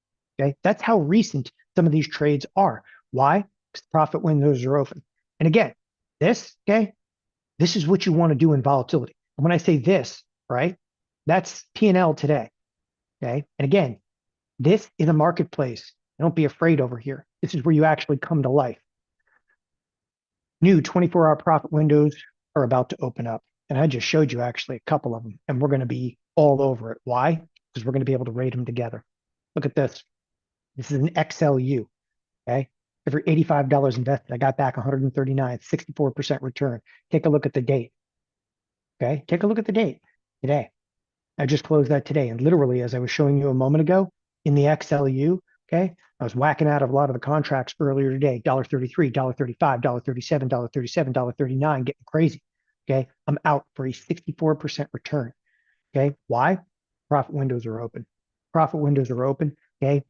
Okay. That's how recent some of these trades are. Why? Because the profit windows are open. And again, okay, this is what you want to do in volatility. And when I say this, right, that's P&L today. Okay. And again, this is a marketplace. Don't be afraid over here. This is where you actually come to life. New 24-hour profit windows are about to open up. And I just showed you actually a couple of them. And we're going to be all over it. Why? Because we're going to be able to rate them together. Look at this. This is an XLU. Okay. Every $85 invested, I got back 139, 64% return. Take a look at the date. Okay. Take a look at the date today. I just closed that today. And literally, as I was showing you a moment ago in the XLU, okay, I was whacking out of a lot of the contracts earlier today, $1.33, $1.35, $1.37, $1.37, $1.39, getting crazy. Okay. I'm out for a 64% return. Okay. Why? Profit windows are open. Profit windows are open. Okay.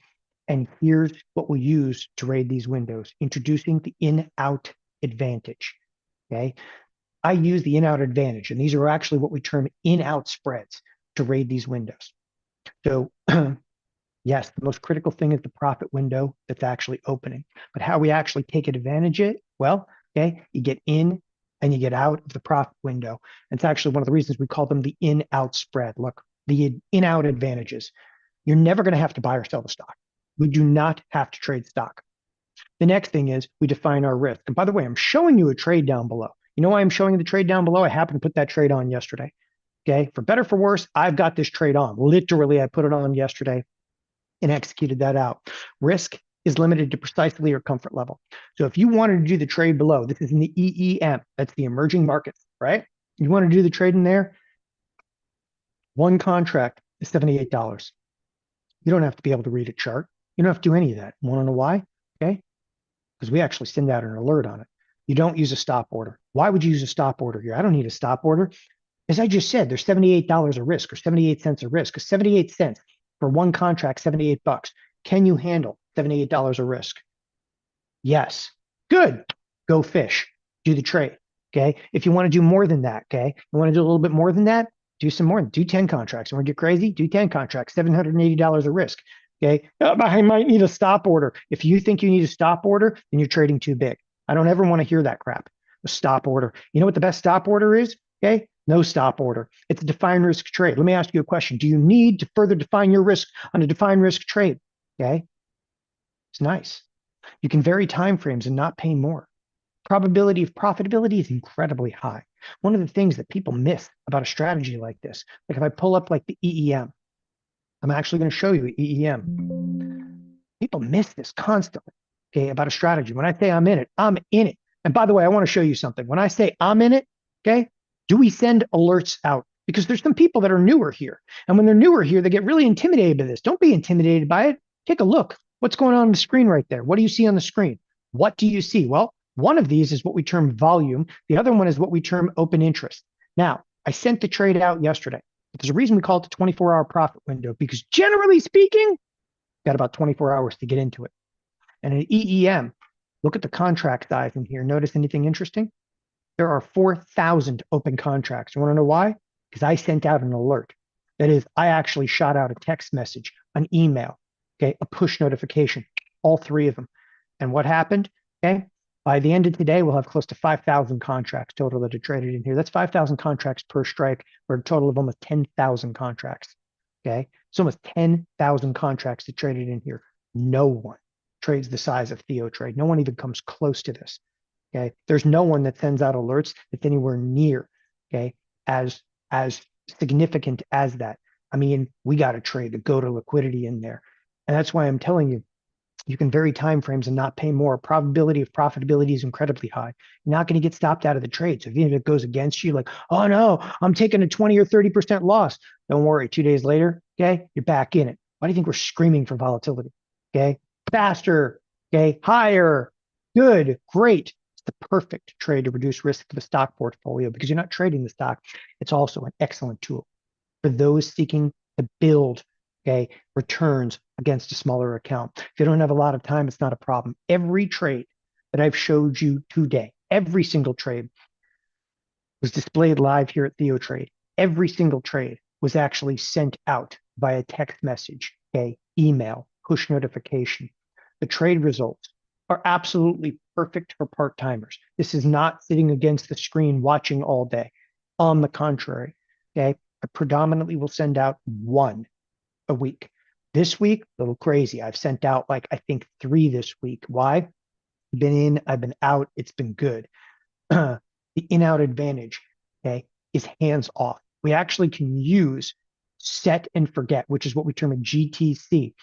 And here's what we'll use to raid these windows, introducing the in-out advantage. Okay. I use the in-out advantage, and these are actually what we term in-out spreads to raid these windows. So yes, the most critical thing is the profit window that's actually opening. But how we actually take advantage of it, well, okay, you get in and you get out of the profit window. And it's actually one of the reasons we call them the in-out spread. Look, the in-out advantages. You're never going to have to buy or sell the stock. We do not have to trade stock. The next thing is we define our risk. And by the way, I'm showing you a trade down below. You know why I'm showing you the trade down below? I happened to put that trade on yesterday. Okay. For better, for worse, I've got this trade on. Literally, I put it on yesterday and executed that out. Risk is limited to precisely your comfort level. So if you wanted to do the trade below, this is in the EEM, that's the emerging markets, right? You want to do the trade in there? One contract is $78. You don't have to be able to read a chart. You don't have to do any of that. Want to know why? Okay. Because we actually send out an alert on it. You don't use a stop order. Why would you use a stop order here? I don't need a stop order. As I just said, there's $78 of risk or 78 cents of risk. 78 cents for one contract, 78 bucks. Can you handle $78 of risk? Yes. Good. Go fish. Do the trade. Okay. If you want to do more than that, okay, you want to do a little bit more than that, do some more. Do 10 contracts. You want to get crazy? Do 10 contracts, $780 of risk. Okay. I might need a stop order. If you think you need a stop order, then you're trading too big. I don't ever want to hear that crap. A stop order. You know what the best stop order is? Okay. No stop order. It's a defined risk trade. Let me ask you a question. Do you need to further define your risk on a defined risk trade? Okay. It's nice. You can vary timeframes and not pay more. Probability of profitability is incredibly high. One of the things that people miss about a strategy like this, like if I pull up like the EEM, I'm actually going to show you EEM. People miss this constantly, okay, about a strategy. When I say I'm in it, I'm in it. And by the way, I want to show you something. When I say I'm in it, okay, do we send alerts out because there's some people that are newer here. And when they're newer here, they get really intimidated by this. Don't be intimidated by it. Take a look. What's going on the screen right there? What do you see on the screen? What do you see? Well, one of these is what we term volume. The other one is what we term open interest. Now, I sent the trade out yesterday. But there's a reason we call it the 24-hour profit window, because generally speaking, got about 24 hours to get into it. And an EEM, look at the contract size in here. Notice anything interesting? There are 4,000 open contracts. You want to know why? Because I sent out an alert. That is, I actually shot out a text message, an email, okay, a push notification, all three of them. And what happened? Okay, by the end of today, we'll have close to 5,000 contracts total that are traded in here. That's 5,000 contracts per strike for a total of almost 10,000 contracts. Okay, it's almost 10,000 contracts that traded in here. No one trades the size of Theo Trade. No one even comes close to this. Okay, there's no one that sends out alerts that's anywhere near, okay, as significant as that. I mean, we got to trade the go to liquidity in there, and that's why I'm telling you, you can vary time frames and not pay more. Probability of profitability is incredibly high. You're not going to get stopped out of the trade. So even if it goes against you, like, oh no, I'm taking a 20 or 30% loss. Don't worry. 2 days later, okay, you're back in it. Why do you think we're screaming for volatility? Okay, faster, okay, higher, good, great. The perfect trade to reduce risk to the stock portfolio, because you're not trading the stock. It's also an excellent tool for those seeking to build, okay, returns against a smaller account. If you don't have a lot of time, it's not a problem. Every trade that I've showed you today, every single trade was displayed live here at Theo Trade. Every single trade was actually sent out via text message, okay, email, push notification. The trade results are absolutely perfect for part-timers. This is not sitting against the screen watching all day. On the contrary, okay, I predominantly will send out one a week. This week, a little crazy. I've sent out like, I think 3 this week. Why? I've been in, I've been out. It's been good. The in-out advantage, okay, is hands off. We actually can use set and forget, which is what we term a GTC.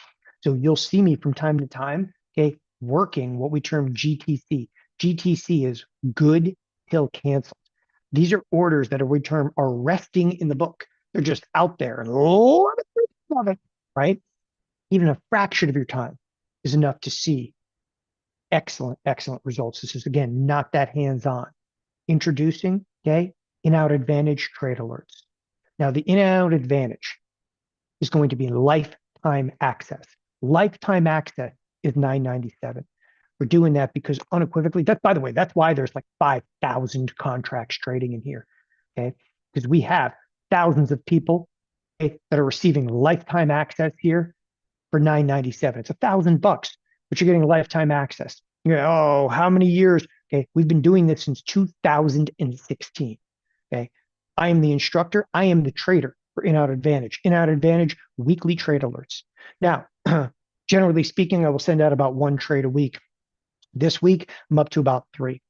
So you'll see me from time to time, okay, working what we term GTC. GTC is good till canceled. These are orders that we term are resting in the book. They're just out there and love it, right? Even a fraction of your time is enough to see excellent, excellent results. This is, again, not that hands-on. Introducing, okay, in-out advantage trade alerts. Now, the in-out advantage is going to be lifetime access. Lifetime access is $9.97. We're doing that because unequivocally, that's, by the way, that's why there's like 5,000 contracts trading in here, okay? Because we have thousands of people, okay, that are receiving lifetime access here for $9.97. It's $1,000, but you're getting lifetime access. You go, oh, how many years? Okay, we've been doing this since 2016. Okay, I am the instructor. I am the trader for In-Out Advantage. In-Out Advantage weekly trade alerts. Now, generally speaking, I will send out about 1 trade a week. This week, I'm up to about 3.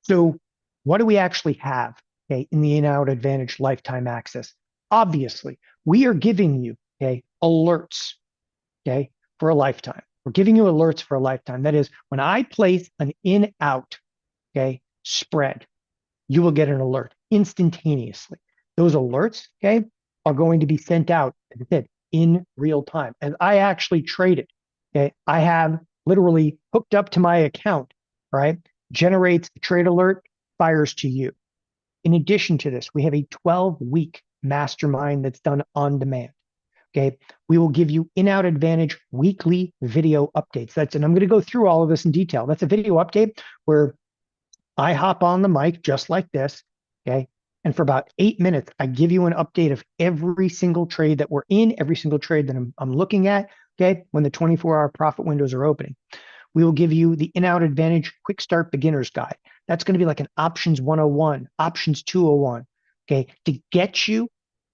So what do we actually have, okay, in the In-Out Advantage lifetime access? Obviously, we are giving you, okay, alerts, okay, for a lifetime. We're giving you alerts for a lifetime. That is, when I place an in-out, okay, spread, you will get an alert instantaneously. Those alerts, okay, are going to be sent out, as I said, in real time. And I actually trade it, okay? I have literally hooked up to my account, right? Generates the trade alert, fires to you. In addition to this, we have a 12-week mastermind that's done on demand. Okay, we will give you In-Out Advantage weekly video updates. And I'm going to go through all of this in detail. That's a video update where I hop on the mic just like this, okay? And for about 8 minutes, I give you an update of every single trade that we're in, every single trade that I'm looking at, okay? When the 24-hour profit windows are opening. We will give you the In-Out Advantage Quick Start Beginner's Guide. That's going to be like an Options 101, Options 201, okay? To get you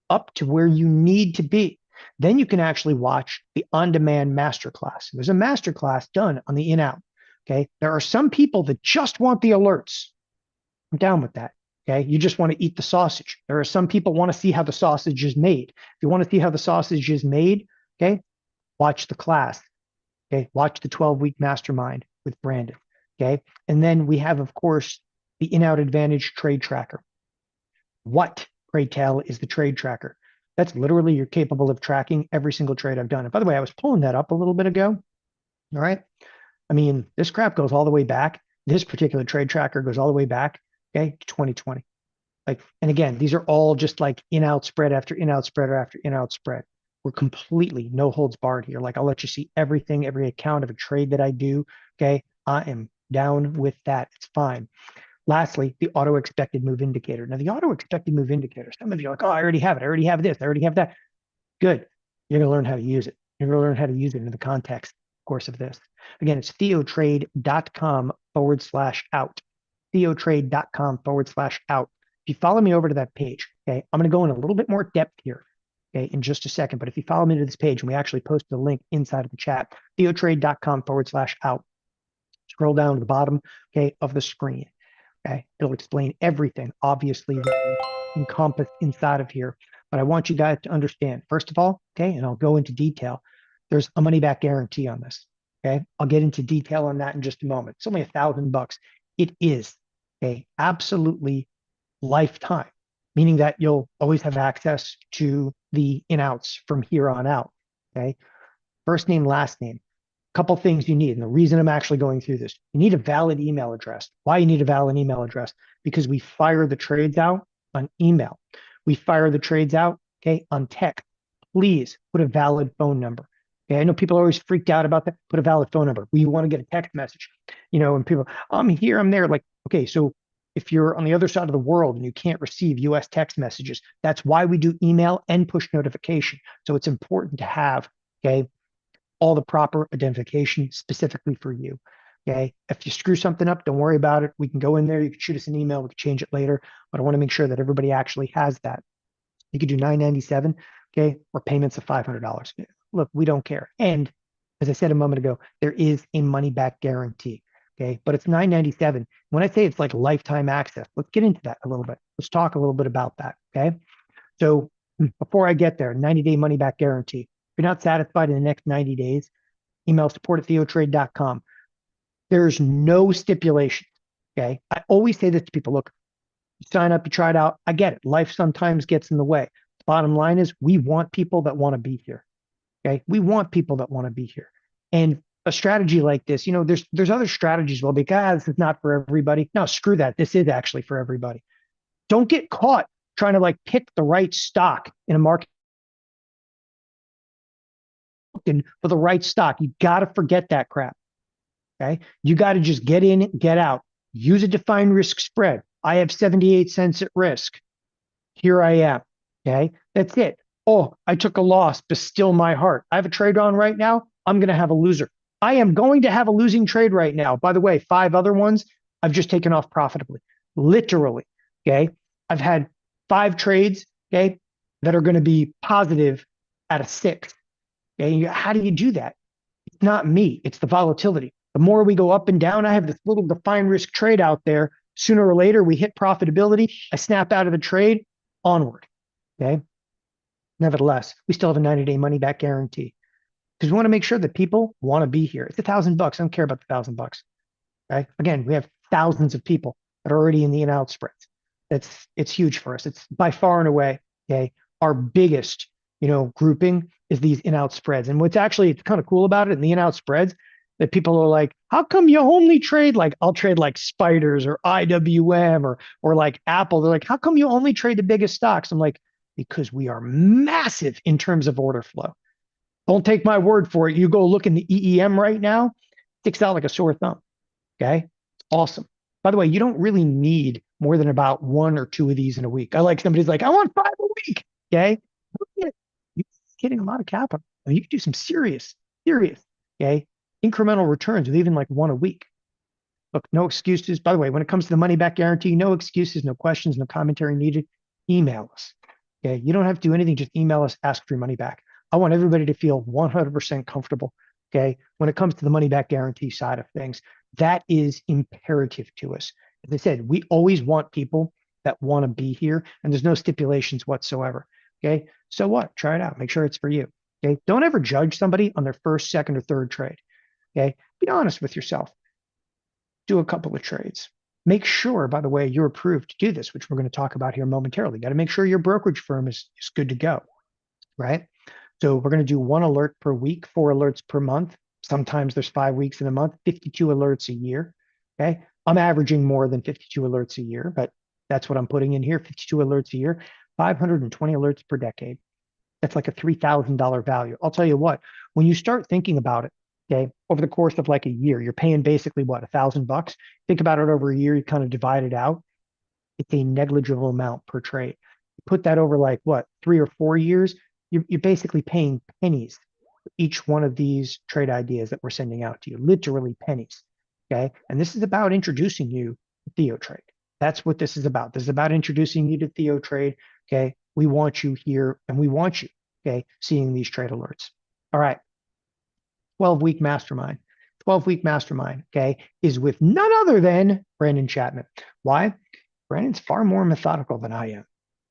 up to where you need to be. Then you can actually watch the on-demand masterclass. There's a masterclass done on the in-out. Okay. There are some people that just want the alerts. I'm down with that. Okay. You just want to eat the sausage. There are some people want to see how the sausage is made. If you want to see how the sausage is made, okay, watch the class. Okay. Watch the 12-week mastermind with Brandon. Okay. And then we have, of course, the In-Out Advantage Trade Tracker. What TradeTail is the trade tracker. That's literally you're capable of tracking every single trade I've done. And by the way, I was pulling that up a little bit ago. All right. I mean, this crap goes all the way back. This particular trade tracker goes all the way back, okay, to 2020. Like, and again, these are all just like in-out spread after in-out spread after in-out spread. We're completely no holds barred here. Like, I'll let you see everything, every account of a trade that I do. Okay. I am down with that. It's fine. Lastly, the auto expected move indicator. Now, the auto expected move indicator, some of you are like, oh, I already have it. I already have this. I already have that. Good. You're going to learn how to use it. You're going to learn how to use it in the context, of course, of this. Again, it's theotrade.com/out. Theotrade.com/out. If you follow me over to that page, okay, I'm going to go in a little bit more depth here, okay, in just a second. But if you follow me to this page, and we actually posted a link inside of the chat, theotrade.com/out. Scroll down to the bottom, okay, of the screen. Okay, it'll explain everything, obviously, encompassed inside of here. But I want you guys to understand, first of all, okay, and I'll go into detail. There's a money back guarantee on this. Okay, I'll get into detail on that in just a moment. It's only $1,000. It is a absolutely lifetime, meaning that you'll always have access to the in-outs from here on out. Okay, first name, last name. Couple things you need. And the reason I'm actually going through this, you need a valid email address. Why you need a valid email address? Because we fire the trades out on email. We fire the trades out, okay, on text. Please put a valid phone number. Okay, I know people are always freaked out about that. Put a valid phone number. We want to get a text message, and people, I'm here, I'm there. Like, okay, so if you're on the other side of the world and you can't receive US text messages, that's why we do email and push notification. So it's important to have, okay, all the proper identification specifically for you. Okay. If you screw something up, don't worry about it. We can go in there. You can shoot us an email. We can change it later. But I want to make sure that everybody actually has that. You could do $997. Okay. Or payments of $500. Look, we don't care. And as I said a moment ago, there is a money back guarantee. Okay. But it's $997. When I say it's like lifetime access, let's get into that a little bit. Let's talk a little bit about that. Okay. So before I get there, 90-day money back guarantee. If you're not satisfied in the next 90 days, email support@theotrade.com. There's no stipulation. Okay. I always say this to people. Look, you sign up, you try it out. I get it. Life sometimes gets in the way. The bottom line is we want people that want to be here. Okay. We want people that want to be here. And a strategy like this, there's other strategies. Well, because this is not for everybody. No, screw that. This is actually for everybody. Don't get caught trying to like pick the right stock in a market for the right stock. You got to forget that crap. Okay. You got to just get in, get out, use a defined risk spread. I have 78 cents at risk. Here I am. Okay. That's it. Oh, I took a loss, but still my heart. I have a trade on right now. I'm going to have a loser. I am going to have a losing trade right now. By the way, 5 other ones I've just taken off profitably, literally. Okay. I've had 5 trades. Okay. That are going to be positive at a 6. Okay. How do you do that? It's not me. It's the volatility. The more we go up and down, I have this little defined risk trade out there. Sooner or later, we hit profitability. I snap out of the trade, onward. Okay. Nevertheless, we still have a 90-day money back guarantee because we want to make sure that people want to be here. It's $1,000. I don't care about the $1,000. Okay. Again, we have thousands of people that are already in the in out spreads. It's huge for us. It's by far and away, okay, our biggest, grouping is these in out spreads. And what's actually kind of cool about it in the in out spreads that people are like, how come you only trade like I'll trade like spiders or IWM or like Apple? They're like, how come you only trade the biggest stocks? I'm like, because we are massive in terms of order flow. Don't take my word for it. You go look in the EEM right now, sticks out like a sore thumb. Okay. It's awesome. By the way, you don't really need more than about 1 or 2 of these in a week. I like somebody's like, I want 5 a week. Okay. You're getting a lot of capital. I mean, you can do some serious, okay, incremental returns with even like 1 a week. Look, no excuses. By the way, when it comes to the money back guarantee, no excuses, no questions, no commentary needed. Email us. Okay. You don't have to do anything. Just email us, ask for your money back. I want everybody to feel 100% comfortable. Okay. When it comes to the money back guarantee side of things, that is imperative to us. As I said, we always want people that want to be here, and there's no stipulations whatsoever. Okay. So what? Try it out. Make sure it's for you. Okay. Don't ever judge somebody on their first, second, or third trade. Okay. Be honest with yourself. Do a couple of trades. Make sure, by the way, you're approved to do this, which we're going to talk about here momentarily. Got to make sure your brokerage firm is good to go, right? So we're going to do one alert per week, 4 alerts per month. Sometimes there's 5 weeks in a month, 52 alerts a year. Okay. I'm averaging more than 52 alerts a year, but that's what I'm putting in here, 52 alerts a year, 520 alerts per decade. That's like a $3,000 value. I'll tell you what, when you start thinking about it, okay, over the course of like a year, you're paying basically what, $1,000? Think about it over a year, you kind of divide it out. It's a negligible amount per trade. Put that over like what, 3 or 4 years, you're basically paying pennies for each one of these trade ideas that we're sending out to you, literally pennies. Okay. And this is about introducing you to TheoTrade. That's what this is about. This is about introducing you to TheoTrade. Okay. We want you here and we want you, okay, seeing these trade alerts. All right. 12-week mastermind. 12-week mastermind, okay, is with none other than Brandon Chapman. Why? Brandon's far more methodical than I am.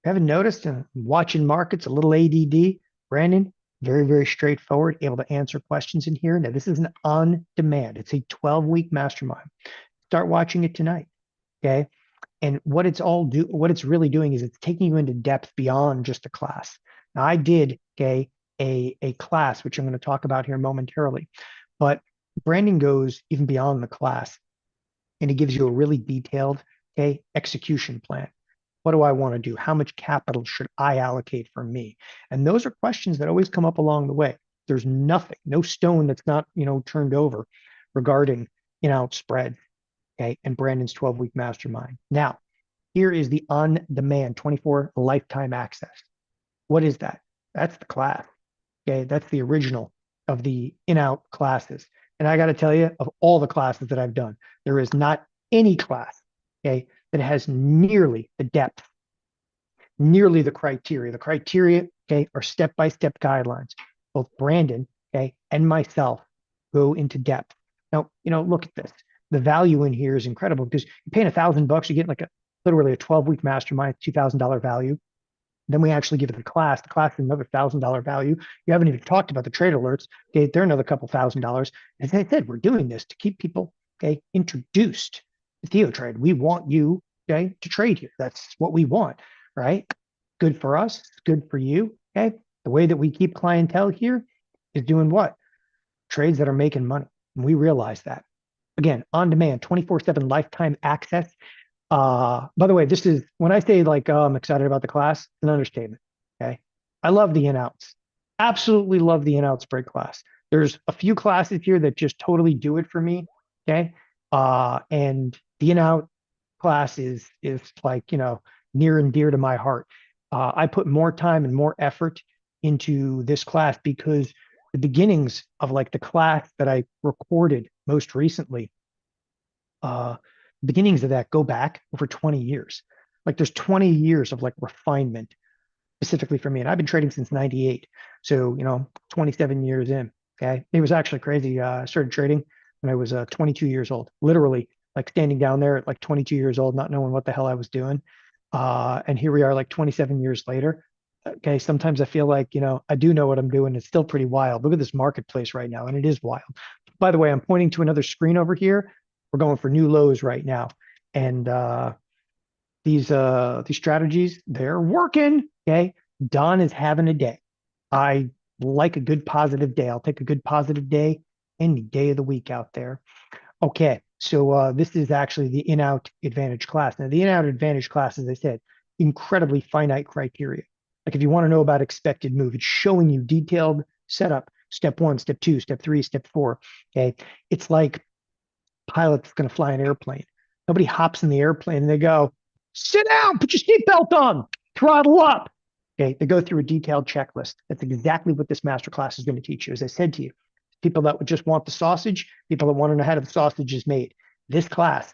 Haven't noticed, watching markets, a little ADD. Brandon, very, very straightforward, able to answer questions in here. Now, this is an on demand. It's a 12-week mastermind. Start watching it tonight. Okay. And what it's really doing is it's taking you into depth beyond just a class. Now, I did, okay, a class, which I'm going to talk about here momentarily, but Brandon goes even beyond the class and he gives you a really detailed, okay, execution plan. What do I want to do? How much capital should I allocate for me? And those are questions that always come up along the way. There's nothing, no stone that's not, turned over regarding, spread, okay, and Brandon's 12-week mastermind. Now, here is the on-demand 24 lifetime access. What is that? That's the class. Okay, that's the original of the in-out classes. And I got to tell you, of all the classes that I've done, there is not any class, okay, that has nearly the depth, nearly the criteria. The criteria, okay, are step-by-step guidelines. Both Brandon, okay, and myself go into depth. Now, look at this. The value in here is incredible because you're paying $1,000, you get like literally a 12-week mastermind, $2,000 value. Then we actually give it the class. The class is another $1,000 value. You haven't even talked about the trade alerts. Okay, they're another couple $1,000. As I said, we're doing this to keep people, okay, introduced to TheoTrade. We want you, okay, to trade here. That's what we want, right? Good for us. Good for you. Okay. The way that we keep clientele here is doing what? Trades that are making money. And we realize that. Again, on demand, 24/7 lifetime access. By the way, this is when I say like, oh, I'm excited about the class, it's an understatement. Okay. I love the in-outs. Absolutely love the in-out spread class. There's a few classes here that just totally do it for me. Okay. And the in-out class is like, near and dear to my heart. I put more time and more effort into this class because the beginnings of like the class that I recorded most recently, beginnings of that go back over 20 years. Like there's 20 years of like refinement specifically for me. And I've been trading since 98. So, 27 years in. Okay. It was actually crazy. I started trading when I was 22 years old, literally like standing down there at like 22 years old, not knowing what the hell I was doing. And here we are like 27 years later. Okay. Sometimes I feel like, I do know what I'm doing. It's still pretty wild. Look at this marketplace right now. And it is wild. By the way, I'm pointing to another screen over here. We're going for new lows right now. And these strategies, they're working. Okay. Don is having a day. I like a good positive day. I'll take a good positive day any day of the week out there. Okay. So this is actually the in-out advantage class. Now, the in-out advantage class, as I said, incredibly finite criteria. Like if you want to know about expected move, it's showing you detailed setup, step 1, step 2, step 3, step 4. Okay. It's like pilot's going to fly an airplane. Nobody hops in the airplane and they go, sit down, put your seatbelt on, throttle up. Okay, they go through a detailed checklist. That's exactly what this masterclass is going to teach you. As I said to you, people that would just want the sausage, people that want to know how the sausage is made. This class,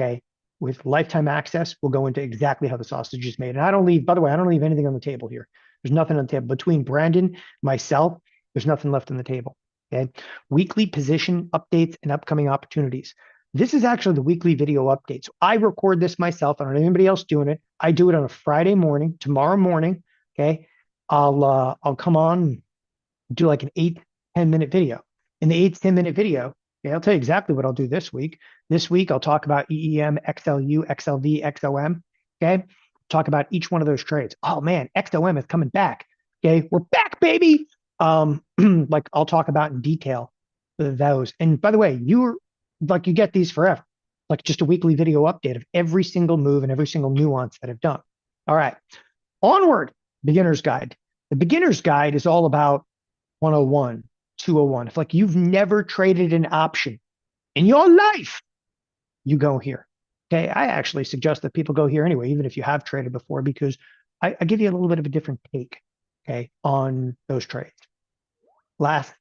okay, with lifetime access, will go into exactly how the sausage is made. And I don't leave, by the way, I don't leave anything on the table here. There's nothing on the table. Between Brandon, myself, there's nothing left on the table. Okay. Weekly position updates and upcoming opportunities. This is actually the weekly video update. So I record this myself. I don't know anybody else doing it. I do it on a Friday morning, tomorrow morning. Okay. I'll come on and do like an 8-10 minute video. In the 8 to 10 minute video, okay, I'll tell you exactly what I'll do this week. This week, I'll talk about EEM, XLU, XLV, XOM. Okay. Talk about each one of those trades. Oh man, XOM is coming back. Okay. We're back, baby. Like I'll talk about in detail those. And by the way, you get these forever, like just a weekly video update of every single move and every single nuance that I've done. All right. Onward, beginner's guide. The beginner's guide is all about 101, 201. If like you've never traded an option in your life, you go here. Okay. I actually suggest that people go here anyway, even if you have traded before, because I give you a little bit of a different take, okay, on those trades. Last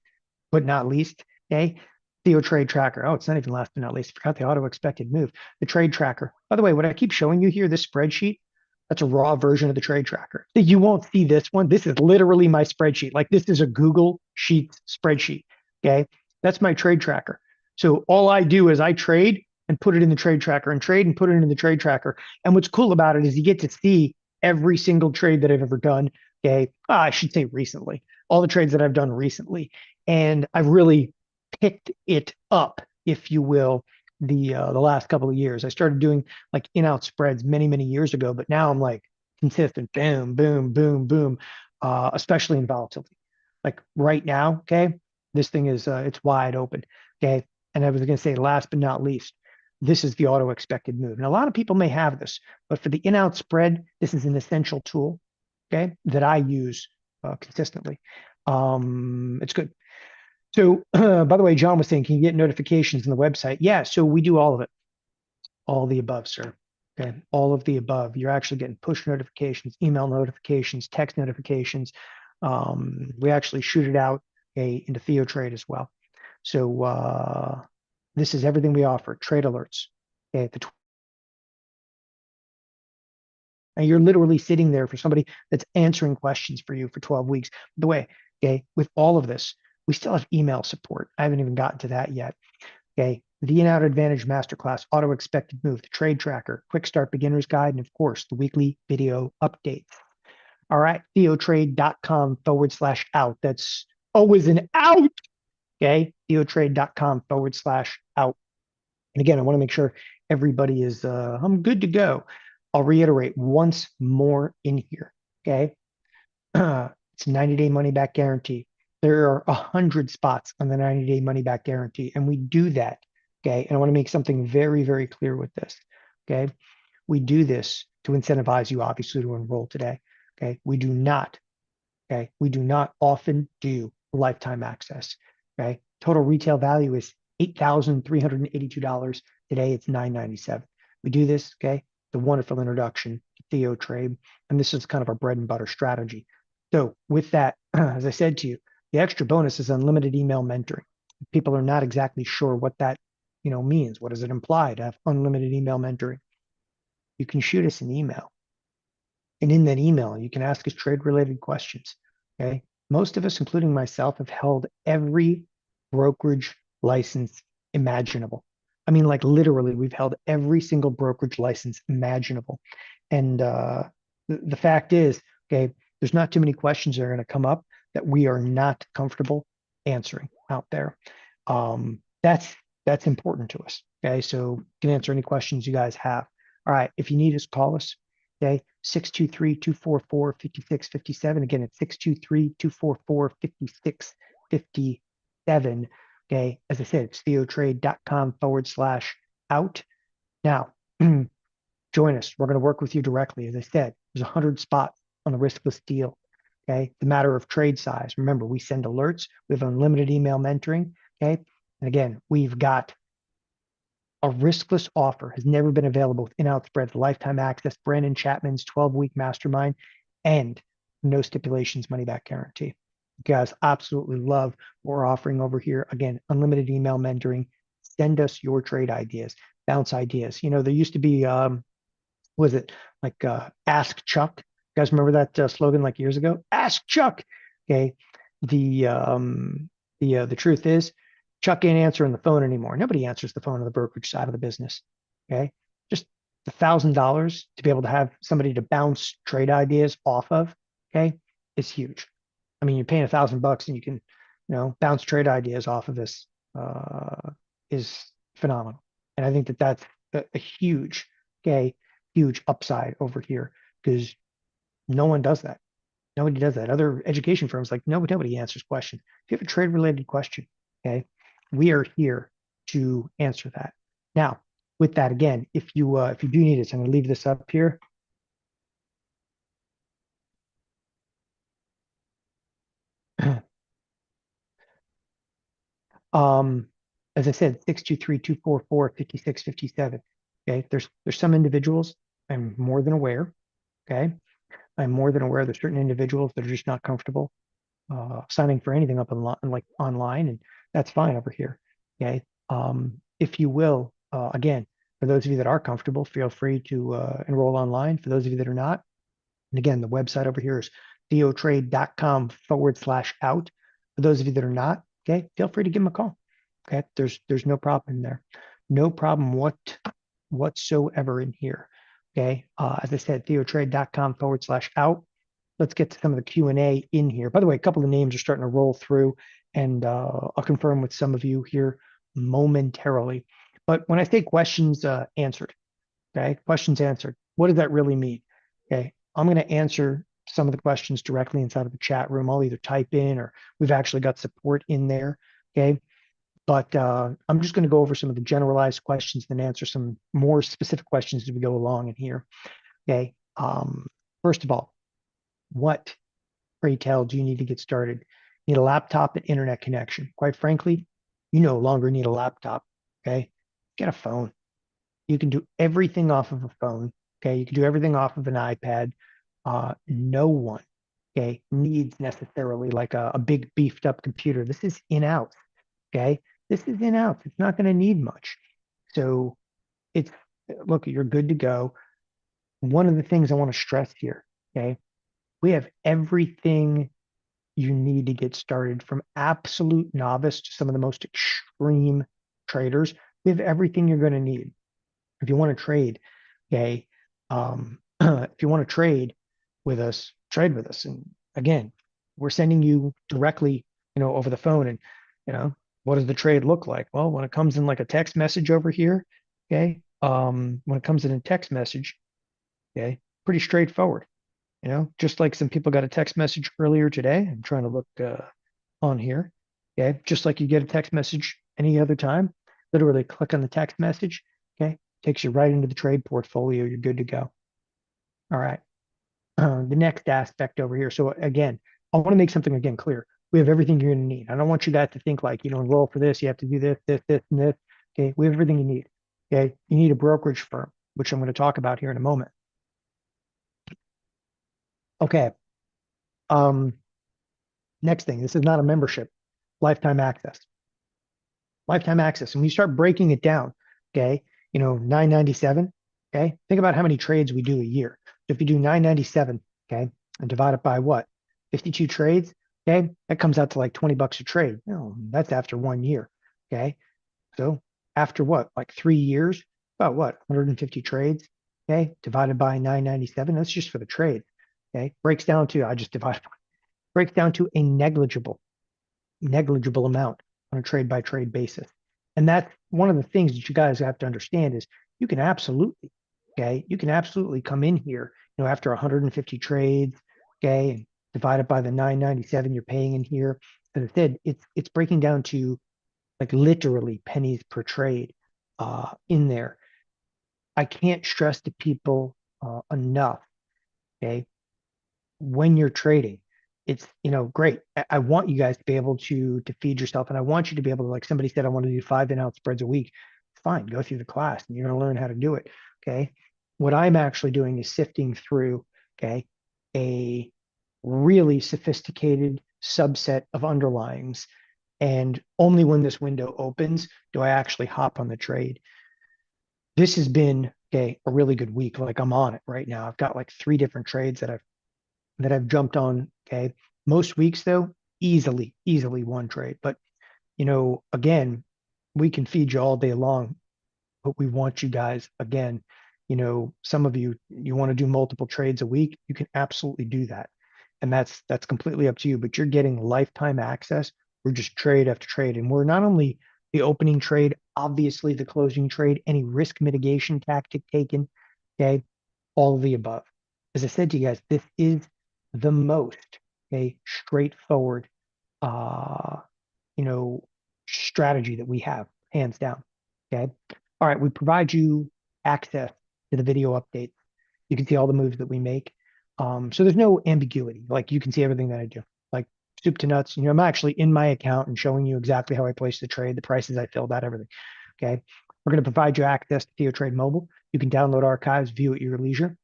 but not least, okay, Theo Trade Tracker. Oh, it's not even last but not least. I forgot the auto expected move. The trade tracker. By the way, what I keep showing you here, this spreadsheet, that's a raw version of the trade tracker. You won't see this one. This is literally my spreadsheet. Like this is a Google Sheets spreadsheet. Okay. That's my trade tracker. So all I do is I trade and put it in the trade tracker and trade and put it in the trade tracker. And what's cool about it is you get to see every single trade that I've ever done. Okay. I should say recently, all the trades that I've done recently. And I've really picked it up, if you will, the last couple of years. I started doing like in-out spreads many years ago, but now I'm like consistent, boom, boom, boom, boom, especially in volatility. Like right now, okay, this thing is it's wide open, okay. And I was going to say, last but not least, this is the auto expected move. And a lot of people may have this, but for the in-out spread, this is an essential tool, okay, that I use consistently. It's good. So, by the way, John was saying, can you get notifications on the website? Yeah, so we do all of it, all the above, sir. Okay, all of the above. You're actually getting push notifications, email notifications, text notifications. We actually shoot it out into TheoTrade as well. So this is everything we offer. Trade alerts. Okay, and you're literally sitting there for somebody that's answering questions for you for 12 weeks. By the way, okay, with all of this, we still have email support. I haven't even gotten to that yet. Okay, the In-Out Advantage Masterclass, Auto Expected Move, the Trade Tracker, Quick Start Beginner's Guide, and of course, the weekly video updates. All right, theotrade.com/out. That's always an out. Okay, theotrade.com/out. And again, I want to make sure everybody is, I'm good to go. I'll reiterate once more in here. Okay, it's a 90-day money back guarantee. There are 100 spots on the 90-day money back guarantee, and we do that. Okay, and I want to make something very clear with this. Okay, we do this to incentivize you, obviously, to enroll today. Okay, we do not. Okay, we do not often do lifetime access. Okay, total retail value is $8,382. Today it's $997. We do this. Okay, the wonderful introduction to Theo Trade, and this is kind of our bread and butter strategy. So with that, as I said to you, the extra bonus is unlimited email mentoring. People are not exactly sure what that means. What does it imply to have unlimited email mentoring? You can shoot us an email, and in that email, you can ask us trade-related questions. Okay, most of us, including myself, have held every brokerage license imaginable. I mean, like literally, we've held every single brokerage license imaginable. And the fact is, okay, there's not too many questions that are going to come up that we are not comfortable answering out there. That's important to us. Okay, so you can answer any questions you guys have. All right, if you need us, call us. Okay, 623-244-5657. Again, it's 623-244-5657. Okay, as I said, it's theotrade.com/out. Now, join us. We're going to work with you directly. As I said, there's 100 spots on the riskless deal. Okay, the matter of trade size. Remember, we send alerts. We have unlimited email mentoring. Okay, and again, we've got a riskless offer, has never been available with in-out spreads, lifetime access, Brandon Chapman's 12-week mastermind, and no stipulations money back guarantee. You guys absolutely love what we're offering over here. Again, unlimited email mentoring. Send us your trade ideas, bounce ideas. There used to be, was it like Ask Chuck? You guys remember that slogan like years ago? Ask Chuck. Okay. The truth is, Chuck ain't answering the phone anymore. Nobody answers the phone on the brokerage side of the business. Okay. Just $1,000 to be able to have somebody to bounce trade ideas off of, okay, is huge. I mean, you're paying $1,000 and you can, bounce trade ideas off of this is phenomenal. And I think that that's a huge, okay, huge upside over here because no one does that. Nobody does that. Other education firms, like nobody answers questions. If you have a trade related question, okay, we are here to answer that. Now, with that, again, if you do need it, so I'm going to leave this up here. Um, as I said, 623-244-5657. Okay. There's some individuals I'm more than aware. Okay. I'm more than aware there's certain individuals that are just not comfortable signing for anything up like online, and that's fine over here. Okay. If you will, again, for those of you that are comfortable, feel free to enroll online. For those of you that are not, and again, the website over here is theotrade.com/out. For those of you that are not, okay, feel free to give them a call. Okay, there's no problem in there, no problem whatsoever in here. Okay, as I said, theotrade.com/out. Let's get to some of the Q&A in here. By the way, a couple of names are starting to roll through, and I'll confirm with some of you here momentarily. But when I say questions answered, okay, questions answered, what does that really mean? Okay, I'm going to answer some of the questions directly inside of the chat room. I'll either type in or we've actually got support in there. Okay, but I'm just going to go over some of the generalized questions and answer some more specific questions as we go along in here. Okay, first of all, what, pray tell, do you need to get started? You need a laptop and internet connection. Quite frankly, you no longer need a laptop. Okay, get a phone. You can do everything off of a phone. Okay, you can do everything off of an iPad. No one, okay, needs necessarily like a big beefed up computer. This is in-house. Okay, this is in-house. It's not going to need much. So it's, look, you're good to go. One of the things I want to stress here, okay, we have everything you need to get started, from absolute novice to some of the most extreme traders. We have everything you're going to need. If you want to trade, okay, if you want to with us, trade with us. And again, we're sending you directly, over the phone. And, what does the trade look like? Well, when it comes in like a text message over here, okay, when it comes in a text message, okay, pretty straightforward. Just like some people got a text message earlier today. I'm trying to look on here. Okay, just like you get a text message any other time, literally click on the text message. Okay, takes you right into the trade portfolio. You're good to go. All right. The next aspect over here. So again, I want to make something again clear. We have everything you're going to need. I don't want you guys to think like, enroll for this. You have to do this, this, this, and this. Okay, we have everything you need. Okay, you need a brokerage firm, which I'm going to talk about here in a moment. Okay. Um, Next thing, this is not a membership, lifetime access. Lifetime access. And when you start breaking it down, okay, 997, okay, think about how many trades we do a year. So if you do 997, okay, and divide it by what? 52 trades, okay, that comes out to like $20 a trade. That's after 1 year, okay. So after what, like 3 years, about what, 150 trades, okay, divided by 997, that's just for the trade, okay, breaks down to, I just divided, breaks down to a negligible amount on a trade by trade basis. And that's one of the things that you guys have to understand is you can absolutely, okay, you can absolutely come in here, after 150 trades, okay, and divide it by the 997 you're paying in here. As I said, it's breaking down to like literally pennies per trade in there. I can't stress to people enough, okay, when you're trading, it's great. I want you guys to be able to feed yourself, and I want you to be able to, like somebody said, I want to do 5 in-out spreads a week. Fine, go through the class and you're going to learn how to do it. Okay. What I'm actually doing is sifting through, okay, a really sophisticated subset of underlyings. And only when this window opens do I actually hop on the trade. This has been, okay, a really good week. Like I'm on it right now. I've got like 3 different trades that I've jumped on. Okay. Most weeks though, easily one trade. But again, we can feed you all day long, but we want you guys, again, some of you want to do multiple trades a week, you can absolutely do that. And that's completely up to you, but you're getting lifetime access. We're just trade after trade. And we're not only the opening trade, obviously the closing trade, any risk mitigation tactic taken, okay, all of the above. As I said to you guys, this is the most, okay, straightforward, uh, you know, strategy that we have, hands down. Okay. All right. We provide you access to the video updates. You can see all the moves that we make. So there's no ambiguity. Like you can see everything that I do, like soup to nuts. I'm actually in my account and showing you exactly how I place the trade, the prices I filled out, everything. Okay. We're going to provide you access to TheoTrade Mobile. You can download archives, view at your leisure.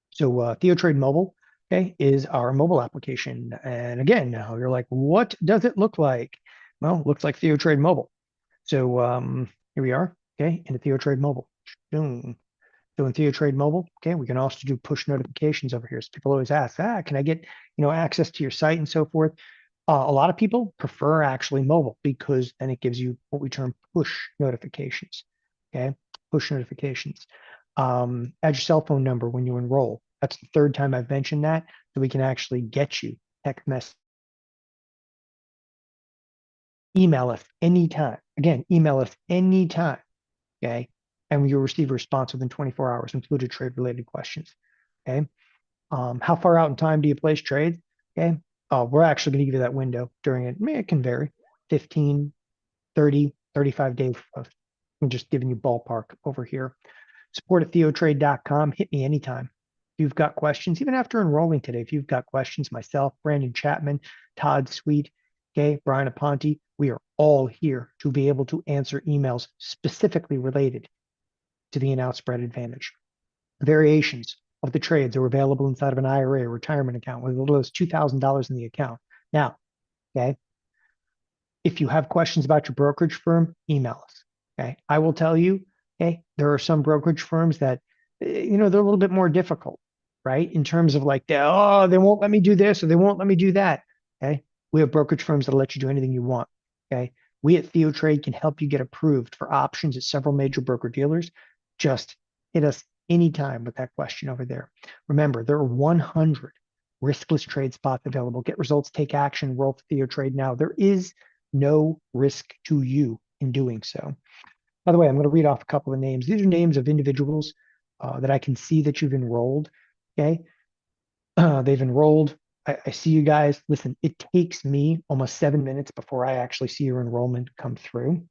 So TheoTrade Mobile, okay, is our mobile application. And again, now you're like, what does it look like? Well, it looks like TheoTrade Mobile. So here we are, okay, in the TheoTrade Mobile. Boom. So in TheoTrade Mobile, okay, we can also do push notifications over here. So people always ask, can I get access to your site and so forth? A lot of people prefer actually mobile because then it gives you what we term push notifications. Okay, push notifications. Add your cell phone number when you enroll. That's the third time I've mentioned that, so we can actually get you text message, email us anytime. Again, email us anytime. Okay, and you'll receive a response within 24 hours, included trade-related questions. Okay, how far out in time do you place trades? Okay, we're actually going to give you that window during it. It can vary, 15, 30, 35 days. I'm just giving you ballpark over here. Support at theotrade.com. Hit me anytime. If you've got questions, even after enrolling today, if you've got questions, myself, Brandon Chapman, Todd Sweet, okay, Brian Aponte, we are all here to be able to answer emails specifically related to the in-out spread advantage. Variations of the trades are available inside of an IRA or retirement account with as little as $2,000 in the account. Now, okay, if you have questions about your brokerage firm, email us. Okay. I will tell you, okay, there are some brokerage firms that, they're a little bit more difficult, right? In terms of like, they won't let me do this or they won't let me do that. Okay. We have brokerage firms that'll let you do anything you want. Okay. We at TheoTrade can help you get approved for options at several major broker dealers. Just hit us anytime with that question over there. Remember, there are 100 riskless trade spots available. Get results, take action, roll for TheoTrade now. There is no risk to you in doing so. By the way, I'm going to read off a couple of names. These are names of individuals that I can see that you've enrolled. Okay. They've enrolled. I see you guys. Listen, it takes me almost 7 minutes before I actually see your enrollment come through.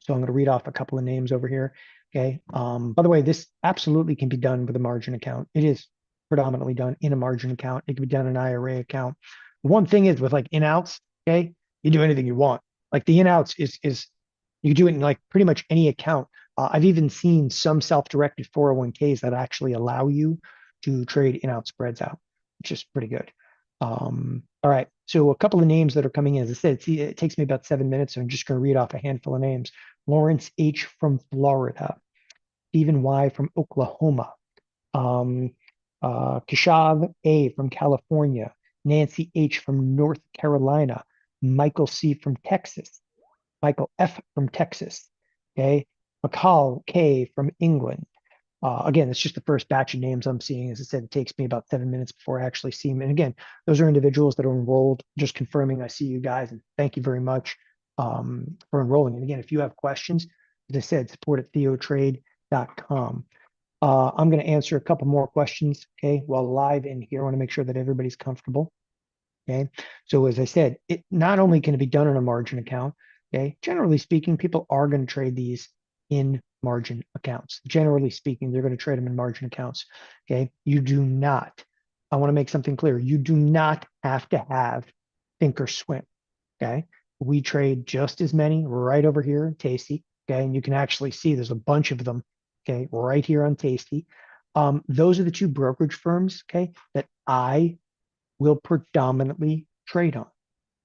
So I'm going to read off a couple of names over here. Okay. By the way, this absolutely can be done with a margin account. It is predominantly done in a margin account. It can be done in an IRA account. One thing is with like in-outs, okay, you do anything you want. Like the in-outs is you do it in like pretty much any account. I've even seen some self-directed 401ks that actually allow you to trade in-out spreads out, which is pretty good. All right. So a couple of names that are coming in. As I said, it takes me about 7 minutes, so I'm just going to read off a handful of names. Lawrence H. from Florida, Stephen Y. from Oklahoma, um, Keshav A. from California, Nancy H. from North Carolina, Michael C. from Texas, Michael F. from Texas, okay, McCall K. from England. Again, it's just the first batch of names I'm seeing. As I said, it takes me about 7 minutes before I actually see them. And again, those are individuals that are enrolled, just confirming I see you guys. And thank you very much for enrolling. And again, if you have questions, as I said, support at theotrade.com. I'm going to answer a couple more questions, okay, while live in here. I want to make sure that everybody's comfortable. Okay. So as I said, it not only can it be done in a margin account, okay, generally speaking, people are going to trade these in margin accounts. Generally speaking, they're going to trade them in margin accounts. Okay. You do not, I want to make something clear. You do not have to have think or swim. Okay. We trade just as many right over here in Tasty. Okay. And you can actually see there's a bunch of them. Okay. Right here on Tasty. Those are the two brokerage firms. Okay. That I will predominantly trade on,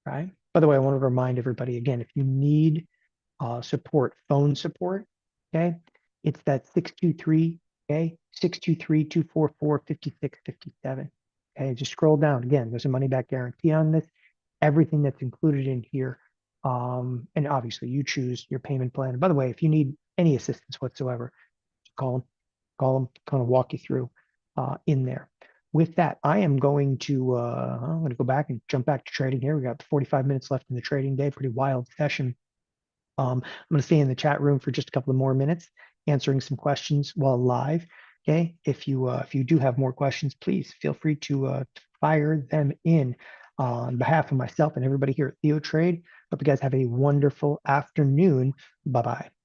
right? By the way, I want to remind everybody again, if you need support, phone support, okay, it's that 623, okay, 623-244-5657. Okay, just scroll down. Again, there's a money back guarantee on this, everything that's included in here. And obviously you choose your payment plan. And by the way, if you need any assistance whatsoever, call them, kind of walk you through in there. With that, I'm going to go back and jump back to trading here. We got 45 minutes left in the trading day, pretty wild session. I'm going to stay in the chat room for just a couple of more minutes, answering some questions while live. Okay, if you do have more questions, please feel free to fire them in. On behalf of myself and everybody here at Theo Trade, hope you guys have a wonderful afternoon. Bye bye.